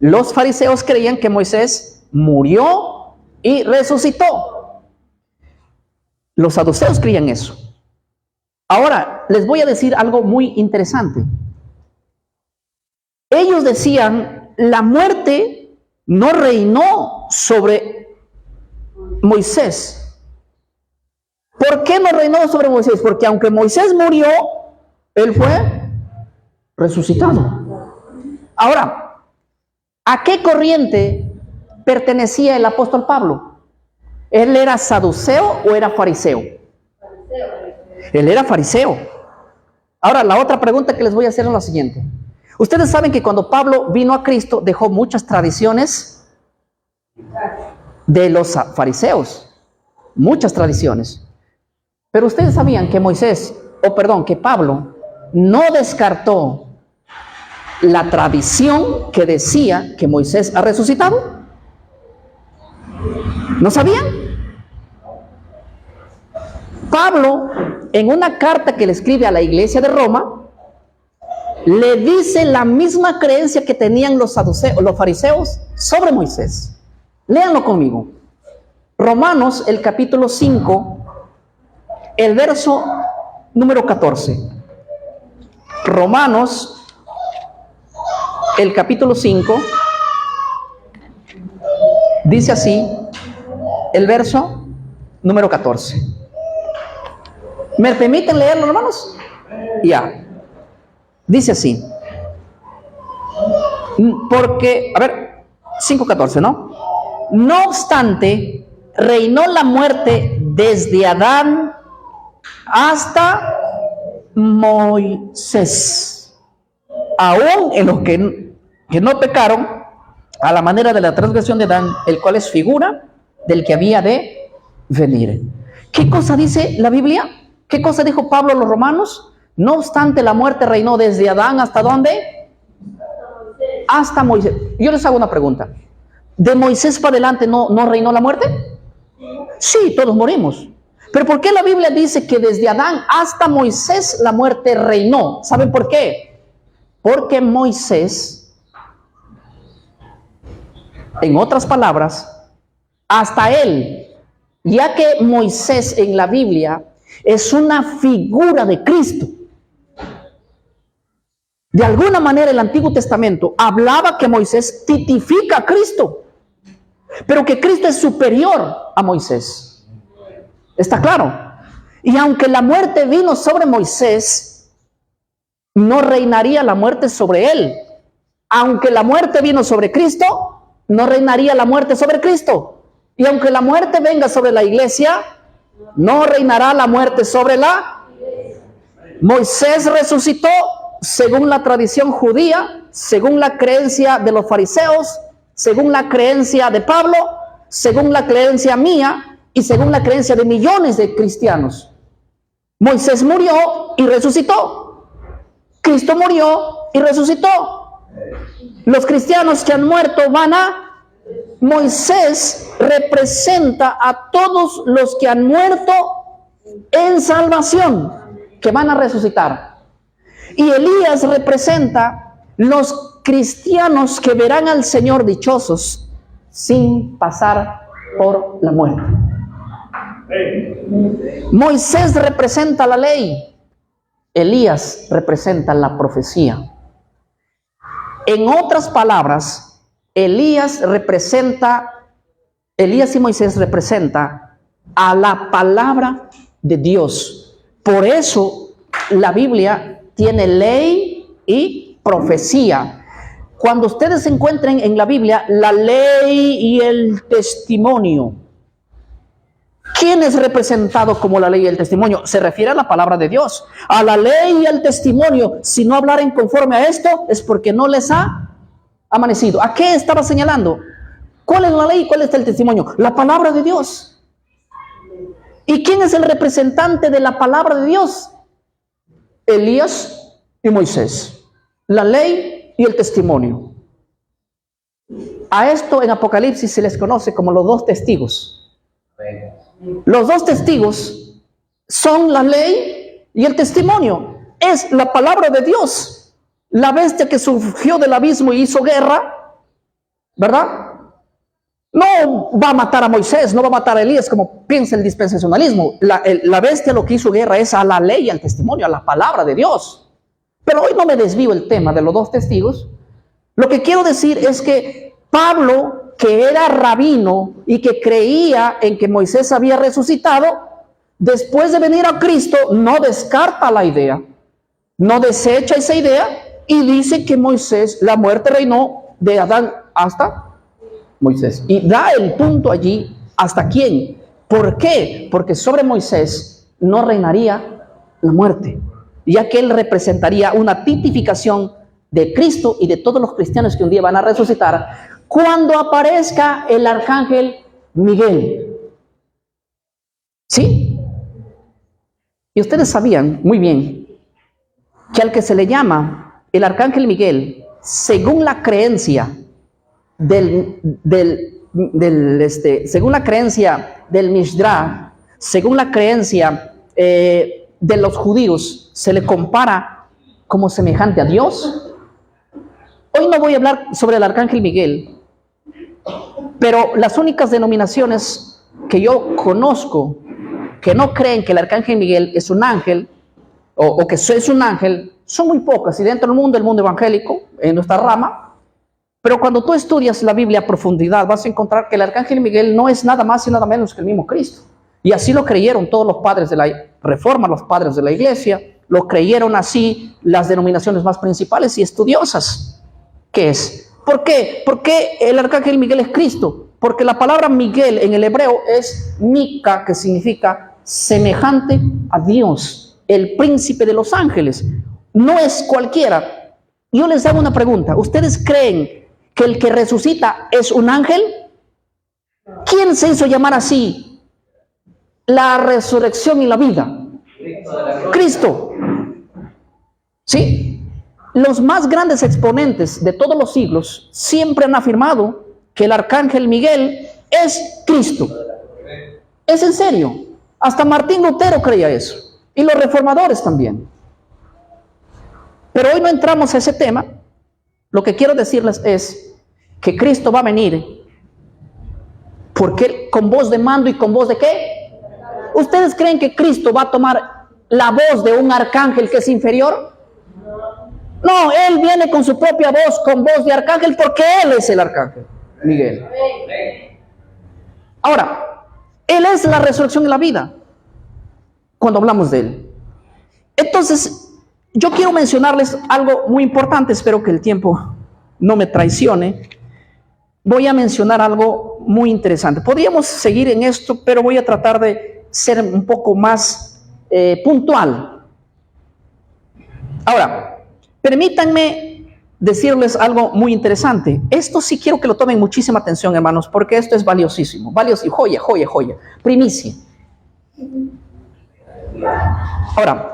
Los fariseos creían que Moisés murió y resucitó. Los saduceos creían eso. Ahora, les voy a decir algo muy interesante. Ellos decían, la muerte no reinó sobre Moisés. ¿Por qué no reinó sobre Moisés? Porque aunque Moisés murió, él fue resucitado. Ahora, ¿a qué corriente pertenecía el apóstol Pablo? ¿Él era saduceo o era fariseo? Él era fariseo. Ahora, la otra pregunta que les voy a hacer es la siguiente. Ustedes saben que cuando Pablo vino a Cristo, dejó muchas tradiciones de los fariseos. Muchas tradiciones. Pero ustedes sabían que que Pablo no descartó la tradición que decía que Moisés ha resucitado. ¿No sabían? Pablo, en una carta que le escribe a la iglesia de Roma, le dice la misma creencia que tenían los fariseos sobre Moisés. Léanlo conmigo. Romanos, el capítulo 5, el verso número 14. Romanos, el capítulo 5, dice así, el verso número 14. ¿Me permiten leerlo, hermanos? Ya. Dice así. Porque, 5:14, ¿no? No obstante, reinó la muerte desde Adán hasta Moisés, aún en los que no pecaron, a la manera de la transgresión de Adán, el cual es figura del que había de venir. ¿Qué cosa dice la Biblia? ¿Qué cosa dijo Pablo a los romanos? No obstante, la muerte reinó desde Adán hasta ¿dónde? Hasta Moisés. Yo les hago una pregunta. ¿De Moisés para adelante no reinó la muerte? Sí, todos morimos. Pero ¿por qué la Biblia dice que desde Adán hasta Moisés la muerte reinó? ¿Saben por qué? Porque Moisés, en otras palabras, hasta él ya que Moisés en la Biblia es una figura de Cristo. De alguna manera el Antiguo Testamento hablaba que Moisés tipifica a Cristo, pero que Cristo es superior a Moisés. ¿Está claro? Y aunque la muerte vino sobre Moisés, no reinaría la muerte sobre él. Aunque la muerte vino sobre Cristo, no reinaría la muerte sobre Cristo. Y aunque la muerte venga sobre la iglesia, no reinará la muerte sobre la iglesia. Moisés resucitó según la tradición judía, según la creencia de los fariseos, según la creencia de Pablo, según la creencia mía y según la creencia de millones de cristianos. Moisés murió y resucitó. Cristo murió y resucitó. Los cristianos que han muerto van a... Moisés representa a todos los que han muerto en salvación, que van a resucitar. Y Elías representa los cristianos que verán al Señor dichosos sin pasar por la muerte. Moisés representa la ley, Elías representa la profecía. En otras palabras, Elías y Moisés representan a la palabra de Dios. Por eso la Biblia tiene ley y profecía. Cuando ustedes encuentren en la Biblia la ley y el testimonio, ¿quién es representado como la ley y el testimonio? Se refiere a la palabra de Dios. A la ley y al testimonio, si no hablaren conforme a esto, es porque no les ha amanecido. ¿A qué estaba señalando? ¿Cuál es la ley y cuál es el testimonio? La palabra de Dios. ¿Y quién es el representante de la palabra de Dios? Elías y Moisés. La ley y el testimonio. A esto en Apocalipsis se les conoce como los dos testigos. Los dos testigos son la ley y el testimonio. Es la palabra de Dios. La bestia que surgió del abismo y hizo guerra, ¿verdad? No va a matar a Moisés, no va a matar a Elías como piensa el dispensacionalismo. La bestia lo que hizo guerra es a la ley y al testimonio, a la palabra de Dios. Pero hoy no me desvío el tema de los dos testigos. Lo que quiero decir es que Pablo, que era rabino y que creía en que Moisés había resucitado, después de venir a Cristo, no descarta la idea, no desecha esa idea y dice que Moisés, la muerte reinó de Adán hasta Moisés. Y da el punto allí, ¿hasta quién? ¿Por qué? Porque sobre Moisés no reinaría la muerte, ya que él representaría una tipificación de Cristo y de todos los cristianos que un día van a resucitar cuando aparezca el arcángel Miguel. ¿Sí? Y ustedes sabían muy bien que al que se le llama el arcángel Miguel, según la creencia según la creencia del Mishdra, según la creencia de los judíos, se le compara como semejante a Dios. Hoy no voy a hablar sobre el arcángel Miguel, pero las únicas denominaciones que yo conozco que no creen que el arcángel Miguel es un ángel o que es un ángel son muy pocas, y dentro del mundo evangélico, en nuestra rama. Pero cuando tú estudias la Biblia a profundidad, vas a encontrar que el arcángel Miguel no es nada más y nada menos que el mismo Cristo. Y así lo creyeron todos los padres de la Reforma, los padres de la Iglesia, lo creyeron así las denominaciones más principales y estudiosas. ¿Qué es? ¿Por qué? ¿Por qué el arcángel Miguel es Cristo? Porque la palabra Miguel en el hebreo es Mica, que significa semejante a Dios, el príncipe de los ángeles. No es cualquiera. Yo les hago una pregunta. ¿Ustedes creen que el que resucita es un ángel? ¿Quién se hizo llamar así la resurrección y la vida? Cristo. ¿Sí? Los más grandes exponentes de todos los siglos siempre han afirmado que el arcángel Miguel es Cristo. Es en serio. Hasta Martín Lutero creía eso. Y los reformadores también. Pero hoy no entramos a ese tema. Lo que quiero decirles es que Cristo va a venir ¿Por qué con voz de mando y con voz de qué? ¿Ustedes creen que Cristo va a tomar la voz de un arcángel que es inferior? No, Él viene con su propia voz, con voz de arcángel, porque Él es el arcángel Miguel. Ahora, Él es la resurrección y la vida, cuando hablamos de Él. Entonces, yo quiero mencionarles algo muy importante, espero que el tiempo no me traicione. Voy a mencionar algo muy interesante. Podríamos seguir en esto, pero voy a tratar de ser un poco más puntual. Ahora, permítanme decirles algo muy interesante. Esto sí quiero que lo tomen muchísima atención, hermanos, porque esto es valiosísimo. Valiosísimo, joya, joya, joya. Primicia. Ahora,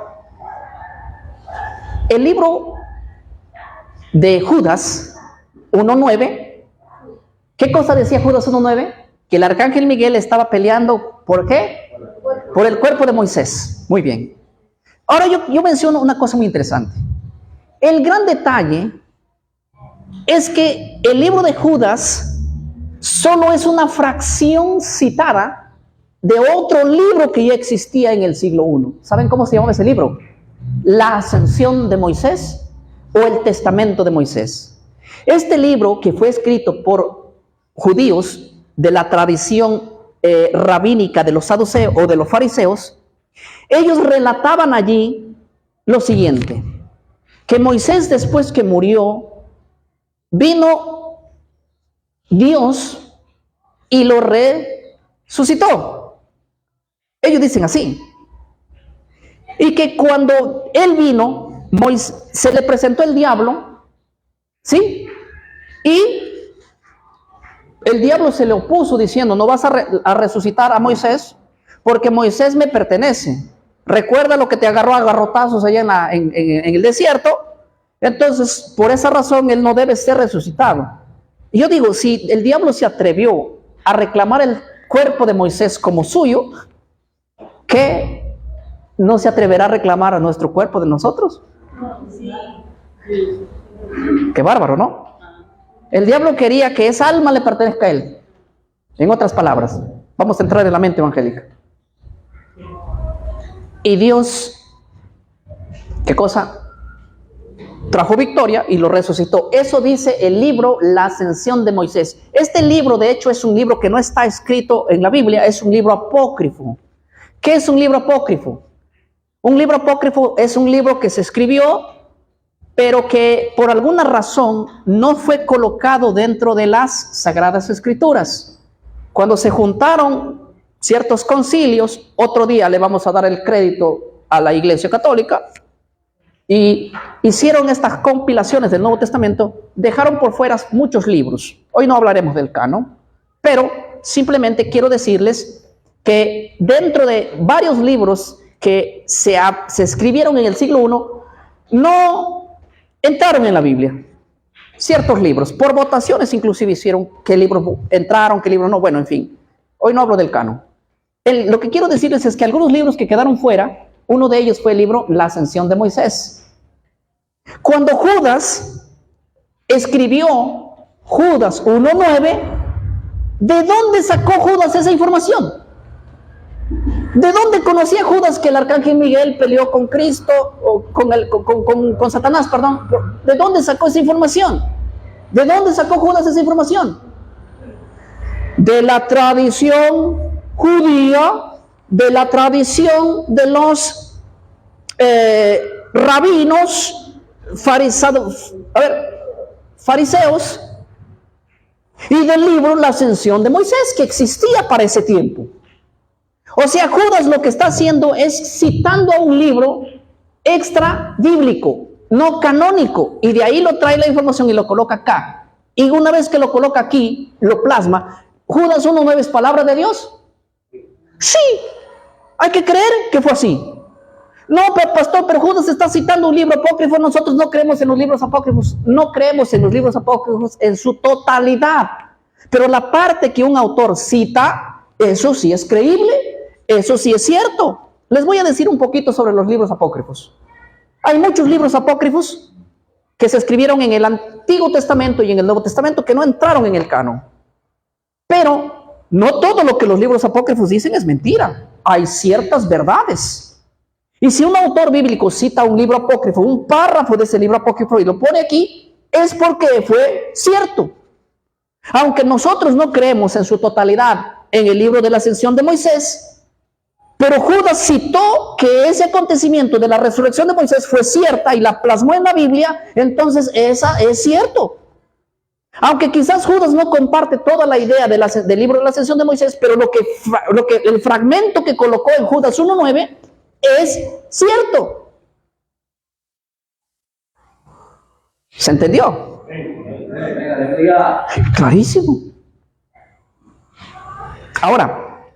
el libro de Judas 1:9. ¿Qué cosa decía Judas 1:9? Que el arcángel Miguel estaba peleando, ¿por qué? Por el cuerpo de Moisés. Muy bien. Ahora yo menciono una cosa muy interesante. El gran detalle es que el libro de Judas solo es una fracción citada de otro libro que ya existía en el siglo I. ¿Saben cómo se llamaba ese libro? La Ascensión de Moisés o el Testamento de Moisés. Este libro, que fue escrito por judíos de la tradición rabínica de los saduceos o de los fariseos, ellos relataban allí lo siguiente: que Moisés, después que murió, vino Dios y lo resucitó. Ellos dicen así. Y que cuando él vino, se le presentó el diablo, ¿sí? Y el diablo se le opuso diciendo: no vas a resucitar a Moisés, porque Moisés me pertenece. Recuerda lo que te agarró a garrotazos allá en el desierto. Entonces, por esa razón, él no debe ser resucitado. Y yo digo, si el diablo se atrevió a reclamar el cuerpo de Moisés como suyo, ¿qué no se atreverá a reclamar a nuestro cuerpo de nosotros? Sí. Qué bárbaro, ¿no? El diablo quería que esa alma le pertenezca a él. En otras palabras, vamos a entrar en la mente evangélica. Y Dios, ¿qué cosa? Trajo victoria y lo resucitó. Eso dice el libro La Ascensión de Moisés. Este libro, de hecho, es un libro que no está escrito en la Biblia, es un libro apócrifo. ¿Qué es un libro apócrifo? Un libro apócrifo es un libro que se escribió, pero que por alguna razón no fue colocado dentro de las Sagradas Escrituras. Cuando se juntaron ciertos concilios, otro día le vamos a dar el crédito a la Iglesia Católica, y hicieron estas compilaciones del Nuevo Testamento, dejaron por fuera muchos libros. Hoy no hablaremos del canon, pero simplemente quiero decirles que dentro de varios libros que se escribieron en el siglo I, no entraron en la Biblia. Ciertos libros, por votaciones inclusive hicieron qué libros entraron, qué libros no. Bueno, en fin, hoy no hablo del canon. Lo que quiero decirles es que algunos libros que quedaron fuera, uno de ellos fue el libro La Ascensión de Moisés. Cuando Judas escribió Judas 1:9, ¿de dónde sacó Judas esa información? ¿De dónde conocía Judas que el arcángel Miguel peleó con Cristo, o con Satanás, perdón? ¿De dónde sacó esa información? ¿De dónde sacó Judas esa información? De la tradición judía, de la tradición de los rabinos, fariseos, y del libro La Ascensión de Moisés, que existía para ese tiempo. O sea, Judas lo que está haciendo es citando a un libro extra bíblico, no canónico, y de ahí lo trae la información y lo coloca acá. Y una vez que lo coloca aquí, lo plasma. ¿Judas 1:9 es palabra de Dios? Sí, hay que creer que fue así. No, pero pastor, pero Judas está citando un libro apócrifo. Nosotros no creemos en los libros apócrifos. No creemos en los libros apócrifos en su totalidad. Pero la parte que un autor cita, eso sí es creíble, eso sí es cierto. Les voy a decir un poquito sobre los libros apócrifos. Hay muchos libros apócrifos que se escribieron en el Antiguo Testamento y en el Nuevo Testamento que no entraron en el canon. Pero no todo lo que los libros apócrifos dicen es mentira. Hay ciertas verdades. Y si un autor bíblico cita un libro apócrifo, un párrafo de ese libro apócrifo y lo pone aquí, es porque fue cierto. Aunque nosotros no creemos en su totalidad en el libro de la ascensión de Moisés, pero Judas citó que ese acontecimiento de la resurrección de Moisés fue cierta y la plasmó en la Biblia, entonces esa es cierto. Aunque quizás Judas no comparte toda la idea del libro de la ascensión de Moisés, pero el fragmento que colocó en Judas 1:9 es cierto. ¿Se entendió? Clarísimo. Ahora,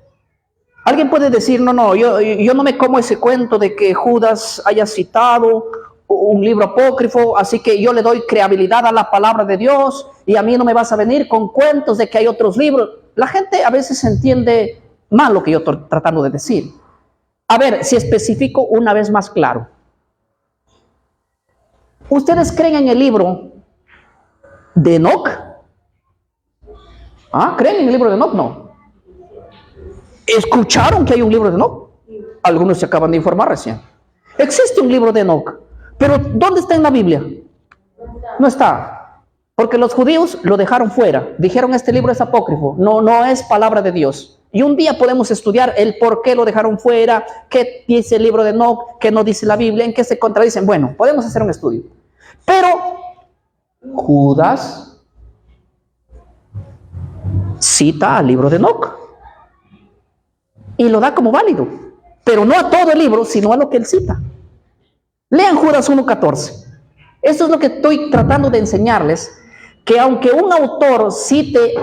alguien puede decir, no, yo no me como ese cuento de que Judas haya citado un libro apócrifo, así que yo le doy creabilidad a la palabra de Dios y a mí no me vas a venir con cuentos de que hay otros libros. La gente a veces entiende mal lo que yo estoy tratando de decir. A ver, si especifico una vez más claro. ¿Ustedes creen en el libro de Enoc? ¿Creen en el libro de Enoc? No. ¿Escucharon que hay un libro de Enoc? Algunos se acaban de informar recién. Existe un libro de Enoc, pero ¿dónde está en la Biblia? No está, porque los judíos lo dejaron fuera. Dijeron, este libro es apócrifo, no es palabra de Dios. Y un día podemos estudiar el por qué lo dejaron fuera, qué dice el libro de Enoc, qué no dice la Biblia, en qué se contradicen. Bueno, podemos hacer un estudio. Pero Judas cita al libro de Enoc y lo da como válido, pero no a todo el libro, sino a lo que él cita. Lean Judas 1:14. Esto es lo que estoy tratando de enseñarles, que aunque un autor cite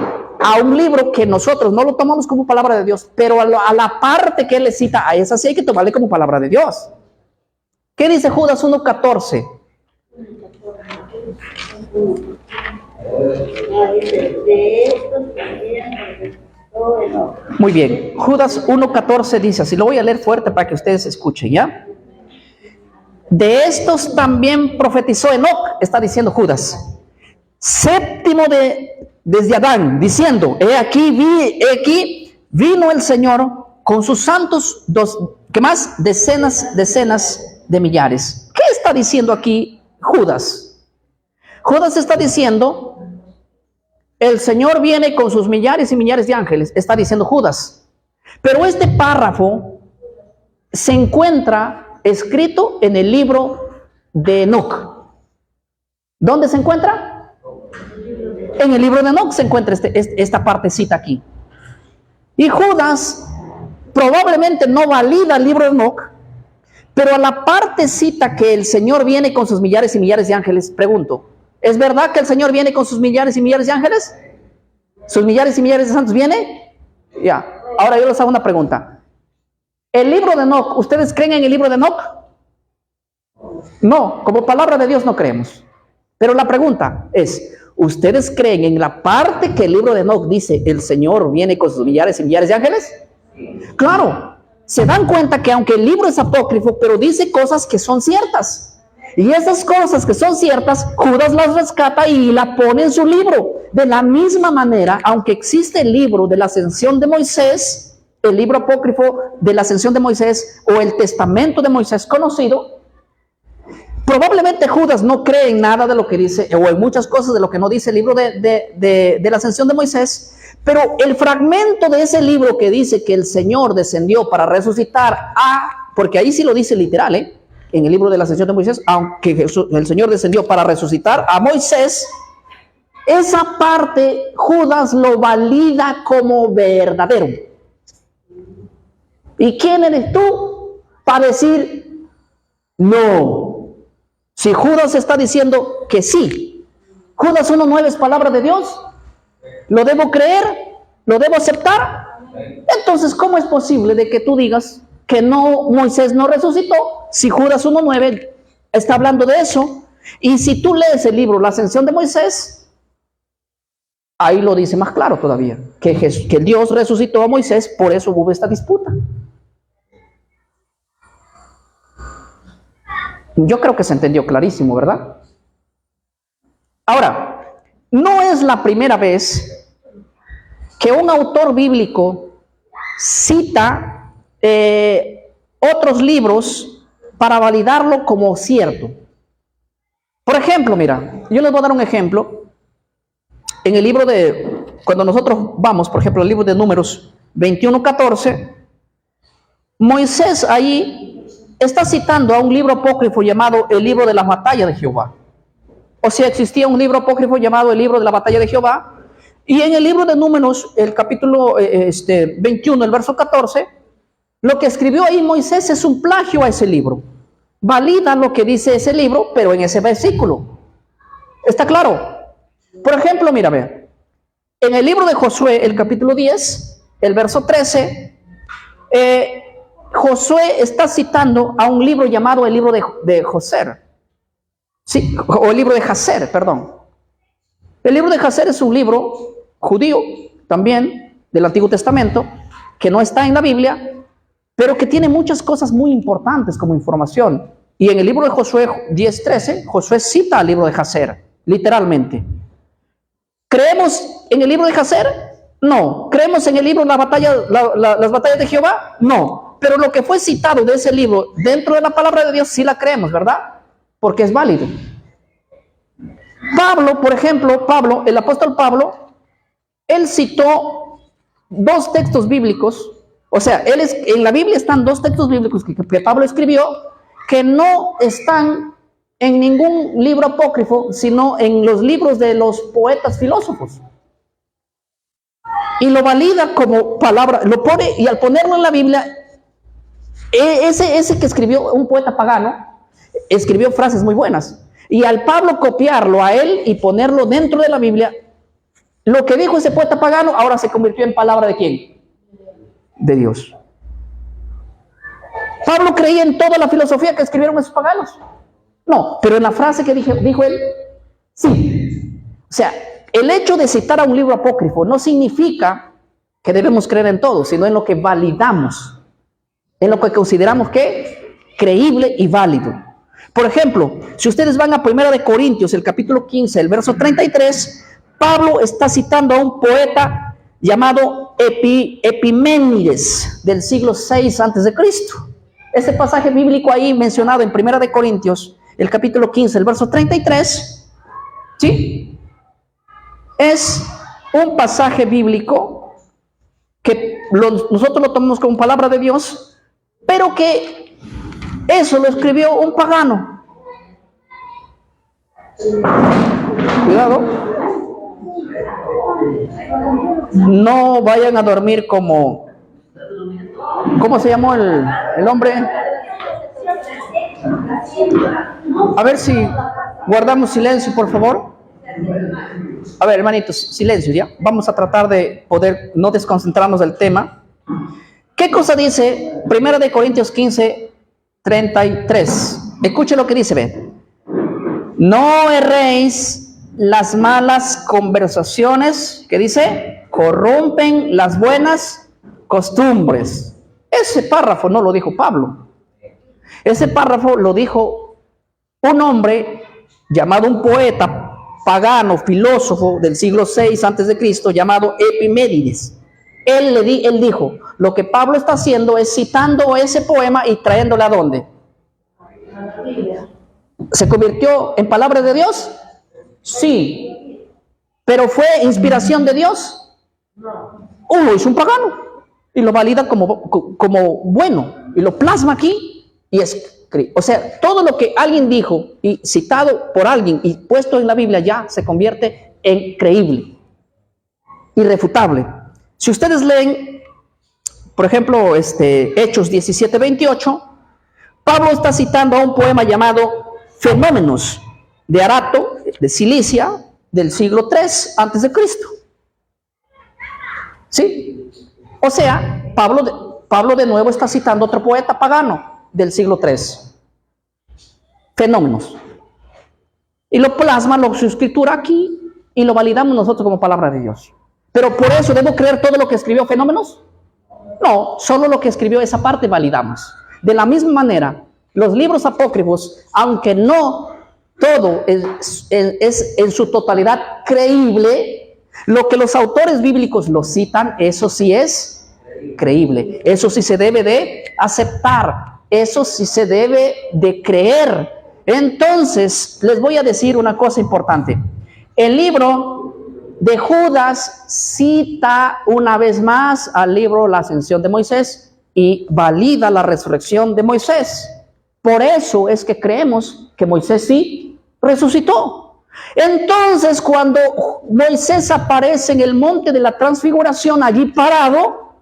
a un libro que nosotros no lo tomamos como palabra de Dios, pero a la parte que él le cita, a esa sí hay que tomarle como palabra de Dios. ¿Qué dice Judas 1:14? Muy bien, Judas 1:14 dice así, lo voy a leer fuerte para que ustedes escuchen, ¿ya? De estos también profetizó Enoc, está diciendo Judas, séptimo desde Adán, diciendo, he aquí vino el Señor con sus santos, ¿qué más? Decenas de millares. ¿Qué está diciendo aquí Judas? Judas está diciendo, el Señor viene con sus millares y millares de ángeles, está diciendo Judas. Pero este párrafo se encuentra escrito en el libro de Enoc. ¿Dónde se encuentra? En el libro de Enoc se encuentra esta partecita aquí. Y Judas probablemente no valida el libro de Enoc, pero a la partecita que el Señor viene con sus millares y millares de ángeles, pregunto, ¿es verdad que el Señor viene con sus millares y millares de ángeles? ¿Sus millares y millares de santos viene? Ya. Ahora yo les hago una pregunta. ¿El libro de Enoc, ustedes creen en el libro de Enoc? No, como palabra de Dios no creemos. Pero la pregunta es, ¿ustedes creen en la parte que el libro de Enoc dice, el Señor viene con sus millares y millares de ángeles? Claro, se dan cuenta que aunque el libro es apócrifo, pero dice cosas que son ciertas. Y esas cosas que son ciertas, Judas las rescata y la pone en su libro. De la misma manera, aunque existe el libro de la ascensión de Moisés, el libro apócrifo de la ascensión de Moisés o el testamento de Moisés conocido, probablemente Judas no cree en nada de lo que dice, o en muchas cosas de lo que no dice el libro de la ascensión de Moisés, pero el fragmento de ese libro que dice que el Señor descendió para resucitar porque ahí sí lo dice literal, en el libro de la ascensión de Moisés, aunque el Señor descendió para resucitar a Moisés, esa parte Judas lo valida como verdadero. ¿Y quién eres tú para decir no? Si Judas está diciendo que sí, Judas 1:9 es palabra de Dios, ¿lo debo creer? ¿Lo debo aceptar? Entonces, ¿cómo es posible de que tú digas que Moisés no resucitó si Judas 1:9 está hablando de eso? Y si tú lees el libro La Ascensión de Moisés, ahí lo dice más claro todavía, que Dios resucitó a Moisés, por eso hubo esta disputa. Yo creo que se entendió clarísimo, ¿verdad? Ahora, no es la primera vez que un autor bíblico cita otros libros para validarlo como cierto. Por ejemplo, mira, yo les voy a dar un ejemplo. En el libro cuando nosotros vamos, por ejemplo, al libro de Números 21:14, Moisés ahí está citando a un libro apócrifo llamado el libro de la batalla de Jehová. O sea, existía un libro apócrifo llamado el libro de la batalla de Jehová. Y en el libro de Números, el capítulo 21, el verso 14, lo que escribió ahí Moisés es un plagio a ese libro. Valida lo que dice ese libro, pero en ese versículo. ¿Está claro? Por ejemplo, mira, ve. En el libro de Josué, el capítulo 10, el verso 13, Josué está citando a un libro llamado el libro de Joser. Sí, o el libro de Jaser, perdón. El libro de Jaser es un libro judío, también, del Antiguo Testamento, que no está en la Biblia, pero que tiene muchas cosas muy importantes como información. Y en el libro de Josué 10:13, Josué cita al libro de Jaser, literalmente. ¿Creemos en el libro de Jaser? No. ¿Creemos en el libro las batallas de Jehová? No. Pero lo que fue citado de ese libro dentro de la palabra de Dios sí la creemos, ¿verdad? Porque es válido. Pablo, por ejemplo, el apóstol Pablo, él citó dos textos bíblicos. O sea, en la Biblia están dos textos bíblicos que Pablo escribió que no están en ningún libro apócrifo, sino en los libros de los poetas filósofos. Y lo valida como palabra, lo pone, y al ponerlo en la Biblia, ese que escribió un poeta pagano, escribió frases muy buenas. Y al Pablo copiarlo a él y ponerlo dentro de la Biblia, lo que dijo ese poeta pagano ahora se convirtió en palabra ¿de quién? De Dios. ¿Pablo creía en toda la filosofía que escribieron esos paganos? No, pero en la frase que dijo él, sí. O sea, el hecho de citar a un libro apócrifo no significa que debemos creer en todo, sino en lo que validamos, en lo que consideramos que creíble y válido. Por ejemplo, si ustedes van a 1 de Corintios, el capítulo 15, el verso 33, Pablo está citando a un poeta llamado Epiménides del siglo 6 a.C. Ese pasaje bíblico ahí mencionado en 1 de Corintios, el capítulo 15, el verso 33, ¿sí? Es un pasaje bíblico que nosotros lo tomamos como palabra de Dios, pero que eso lo escribió un pagano. Cuidado. No vayan a dormir como... ¿Cómo se llamó el hombre? A ver si guardamos silencio, por favor. A ver, hermanitos, silencio, ¿ya? Vamos a tratar de poder no desconcentrarnos del tema. ¿Qué cosa dice 1 de Corintios 15, 33? Escuche lo que dice, ve. No erréis, las malas conversaciones, ¿qué dice? Corrompen las buenas costumbres. Ese párrafo no lo dijo Pablo. Ese párrafo lo dijo un hombre llamado, un poeta pagano, filósofo del siglo 6 a.C., llamado Epiménides. Él dijo, lo que Pablo está haciendo es citando ese poema y trayéndole ¿a dónde? ¿Se convirtió en palabra de Dios? Sí. ¿Pero fue inspiración de Dios? Lo hizo un pagano y lo valida como bueno y lo plasma aquí y o sea, todo lo que alguien dijo y citado por alguien y puesto en la Biblia ya se convierte en creíble, irrefutable. Si ustedes leen, por ejemplo, Hechos 17:28, Pablo está citando a un poema llamado Fenómenos de Arato, de Cilicia, del siglo 3 a.C. ¿Sí? O sea, Pablo de nuevo está citando a otro poeta pagano del siglo 3. Fenómenos. Y lo plasma, su escritura aquí, y lo validamos nosotros como palabra de Dios. Pero por eso, ¿debo creer todo lo que escribió Fenómenos? No, solo lo que escribió esa parte validamos. De la misma manera, los libros apócrifos, aunque no todo es en su totalidad creíble, Lo que los autores bíblicos lo citan, eso sí es creíble. Eso sí se debe de aceptar. Eso sí se debe de creer. Entonces, les voy a decir una cosa importante. El libro de Judas cita una vez más al libro La Ascensión de Moisés y valida la resurrección de Moisés. Por eso es que creemos que Moisés sí resucitó. Entonces, cuando Moisés aparece en el monte de la transfiguración, allí parado,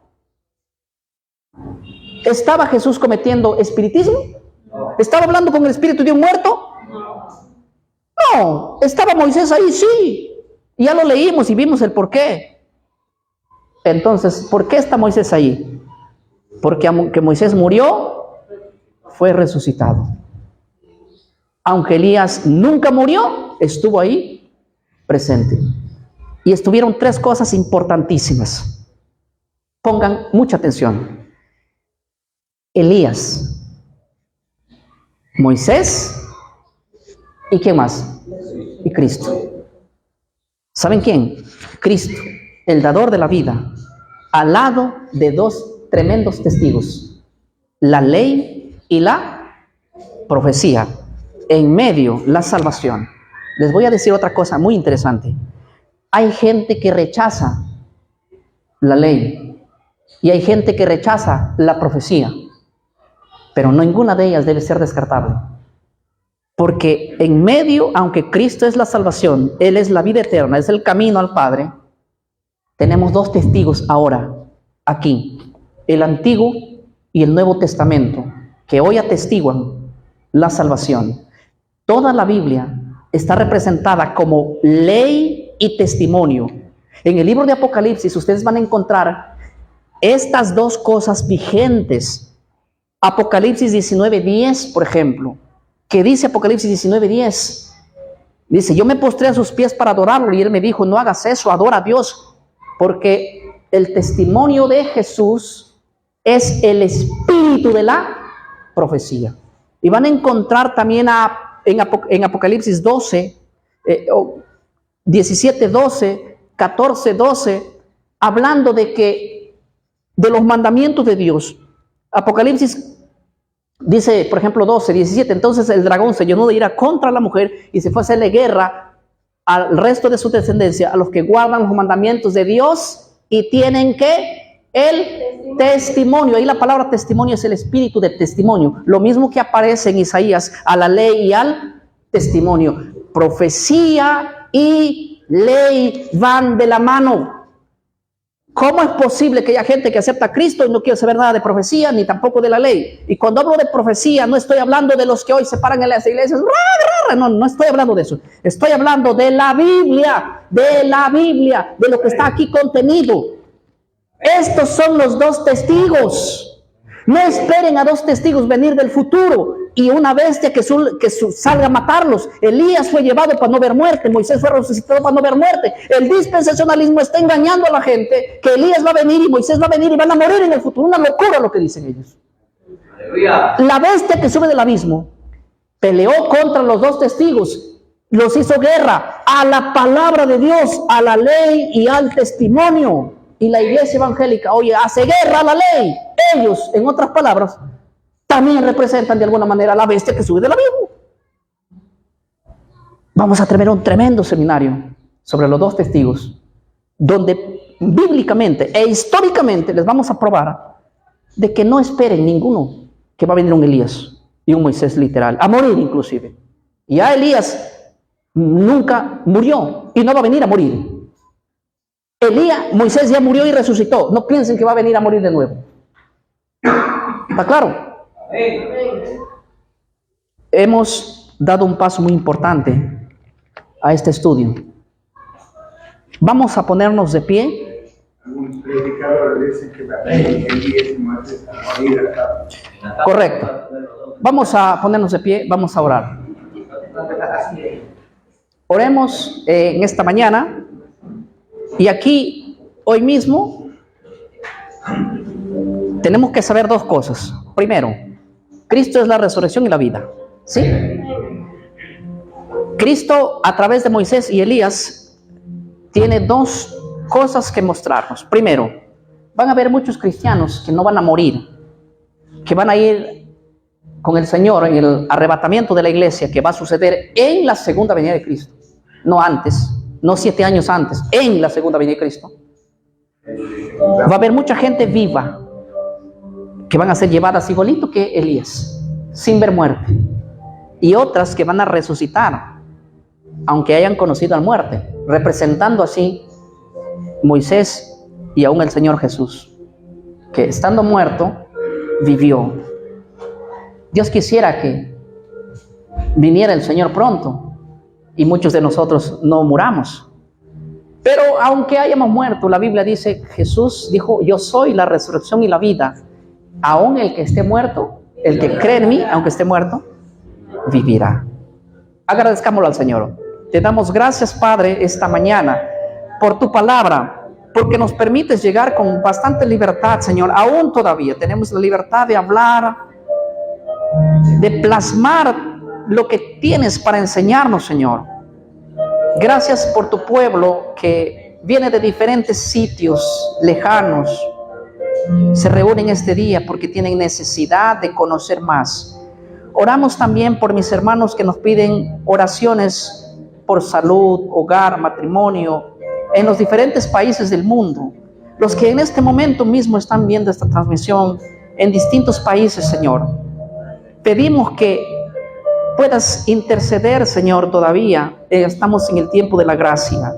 ¿estaba Jesús cometiendo espiritismo? ¿Estaba hablando con el espíritu de un muerto? No, estaba Moisés ahí, sí. Ya lo leímos y vimos el por qué. Entonces, ¿por qué está Moisés ahí? Porque aunque Moisés murió, fue resucitado. Aunque Elías nunca murió, estuvo ahí presente. Y estuvieron tres cosas importantísimas. Pongan mucha atención. Elías, Moisés, ¿y quién más? Y Cristo. ¿Saben quién? Cristo, el dador de la vida, al lado de dos tremendos testigos, la ley y la profecía, en medio la salvación. Les voy a decir otra cosa muy interesante. Hay gente que rechaza la ley y hay gente que rechaza la profecía, pero ninguna de ellas debe ser descartable. Porque en medio, aunque Cristo es la salvación, Él es la vida eterna, es el camino al Padre, tenemos dos testigos ahora, aquí, el Antiguo y el Nuevo Testamento, que hoy atestiguan la salvación. Toda la Biblia está representada como ley y testimonio. En el libro de Apocalipsis ustedes van a encontrar estas dos cosas vigentes. Apocalipsis 19:10, por ejemplo. ¿Qué dice Apocalipsis 19:10? Dice, yo me postré a sus pies para adorarlo y él me dijo, no hagas eso, adora a Dios, porque el testimonio de Jesús es el espíritu de la profecía. Y van a encontrar también en Apocalipsis 12, 17:12, 14:12, hablando de los mandamientos de Dios. Apocalipsis dice, por ejemplo, 12:17, entonces el dragón se llenó de ira contra la mujer y se fue a hacerle guerra al resto de su descendencia, a los que guardan los mandamientos de Dios y tienen que el testimonio. Ahí la palabra testimonio es el espíritu de testimonio. Lo mismo que aparece en Isaías, a la ley y al testimonio. Profecía y ley van de la mano. ¿Cómo es posible que haya gente que acepta a Cristo y no quiere saber nada de profecía ni tampoco de la ley? Y cuando hablo de profecía, no estoy hablando de los que hoy se paran en las iglesias. No estoy hablando de eso. Estoy hablando de la Biblia, de lo que está aquí contenido. Estos son los dos testigos. No esperen a dos testigos venir del futuro y una bestia que salga a matarlos. Elías fue llevado para no ver muerte. Moisés fue resucitado para no ver muerte. El dispensacionalismo está engañando a la gente que Elías va a venir y Moisés va a venir y van a morir en el futuro. Una locura lo que dicen ellos. Aleluya. La bestia que sube del abismo peleó contra los dos testigos. Los hizo guerra a la palabra de Dios, a la ley y al testimonio. Y la iglesia evangélica, oye, hace guerra a la ley. Ellos, en otras palabras, también representan de alguna manera a la bestia que sube del abismo. Vamos a tener un tremendo seminario sobre los dos testigos, donde bíblicamente e históricamente les vamos a probar de que no esperen ninguno que va a venir un Elías y un Moisés literal, a morir inclusive. Ya Elías nunca murió y no va a venir a morir. Moisés ya murió y resucitó. No piensen que va a venir a morir de nuevo. ¿Está claro? Hemos dado un paso muy importante a este estudio. Vamos a ponernos de pie. Algunos predicadores dicen que Elías y Moisés van a morir acá. Correcto. Vamos a ponernos de pie, vamos a orar. Oremos en esta mañana. Y aquí, hoy mismo, tenemos que saber dos cosas. Primero, Cristo es la resurrección y la vida. ¿Sí? Cristo, a través de Moisés y Elías, tiene dos cosas que mostrarnos. Primero, van a haber muchos cristianos que no van a morir, que van a ir con el Señor en el arrebatamiento de la iglesia, que va a suceder en la segunda venida de Cristo, no antes, no 7 años antes, en la segunda venida de Cristo. Va a haber mucha gente viva que van a ser llevadas igualito que Elías, sin ver muerte, y otras que van a resucitar, aunque hayan conocido a la muerte, representando así Moisés y aún el Señor Jesús, que estando muerto, vivió. Dios quisiera que viniera el Señor pronto y muchos de nosotros no muramos. Pero aunque hayamos muerto, la Biblia dice, Jesús dijo, yo soy la resurrección y la vida. Aún el que esté muerto, el que cree en mí, aunque esté muerto, vivirá. Agradezcámoslo al Señor. Te damos gracias, Padre, esta mañana por tu palabra, porque nos permites llegar con bastante libertad, Señor. Aún todavía tenemos la libertad de hablar, de plasmar lo que tienes para enseñarnos, Señor. Gracias por tu pueblo que viene de diferentes sitios lejanos. Se reúnen este día porque tienen necesidad de conocer más. Oramos también por mis hermanos que nos piden oraciones por salud, hogar, matrimonio, en los diferentes países del mundo. Los que en este momento mismo están viendo esta transmisión en distintos países, Señor. Pedimos que puedas interceder, Señor, todavía. Estamos en el tiempo de la gracia.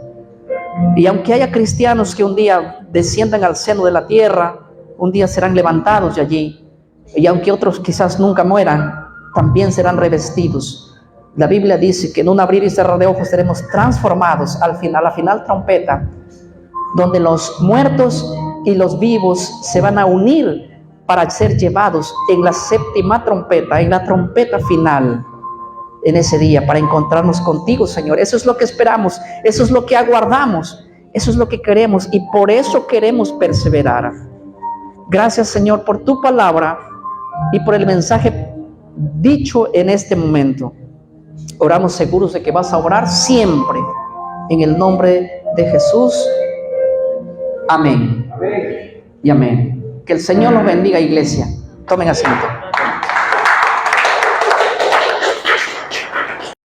Y aunque haya cristianos que un día desciendan al seno de la tierra, un día serán levantados de allí. Y aunque otros quizás nunca mueran, también serán revestidos. La Biblia dice que en un abrir y cerrar de ojos seremos transformados a la final trompeta, donde los muertos y los vivos se van a unir para ser llevados en la séptima trompeta, en la trompeta final, en ese día, para encontrarnos contigo, Señor. Eso es lo que esperamos, eso es lo que aguardamos, eso es lo que queremos y por eso queremos perseverar. Gracias, Señor, por tu palabra y por el mensaje dicho en este momento. Oramos seguros de que vas a orar siempre en el nombre de Jesús. Amén. Y amén. Que el Señor los bendiga, iglesia. Tomen asiento.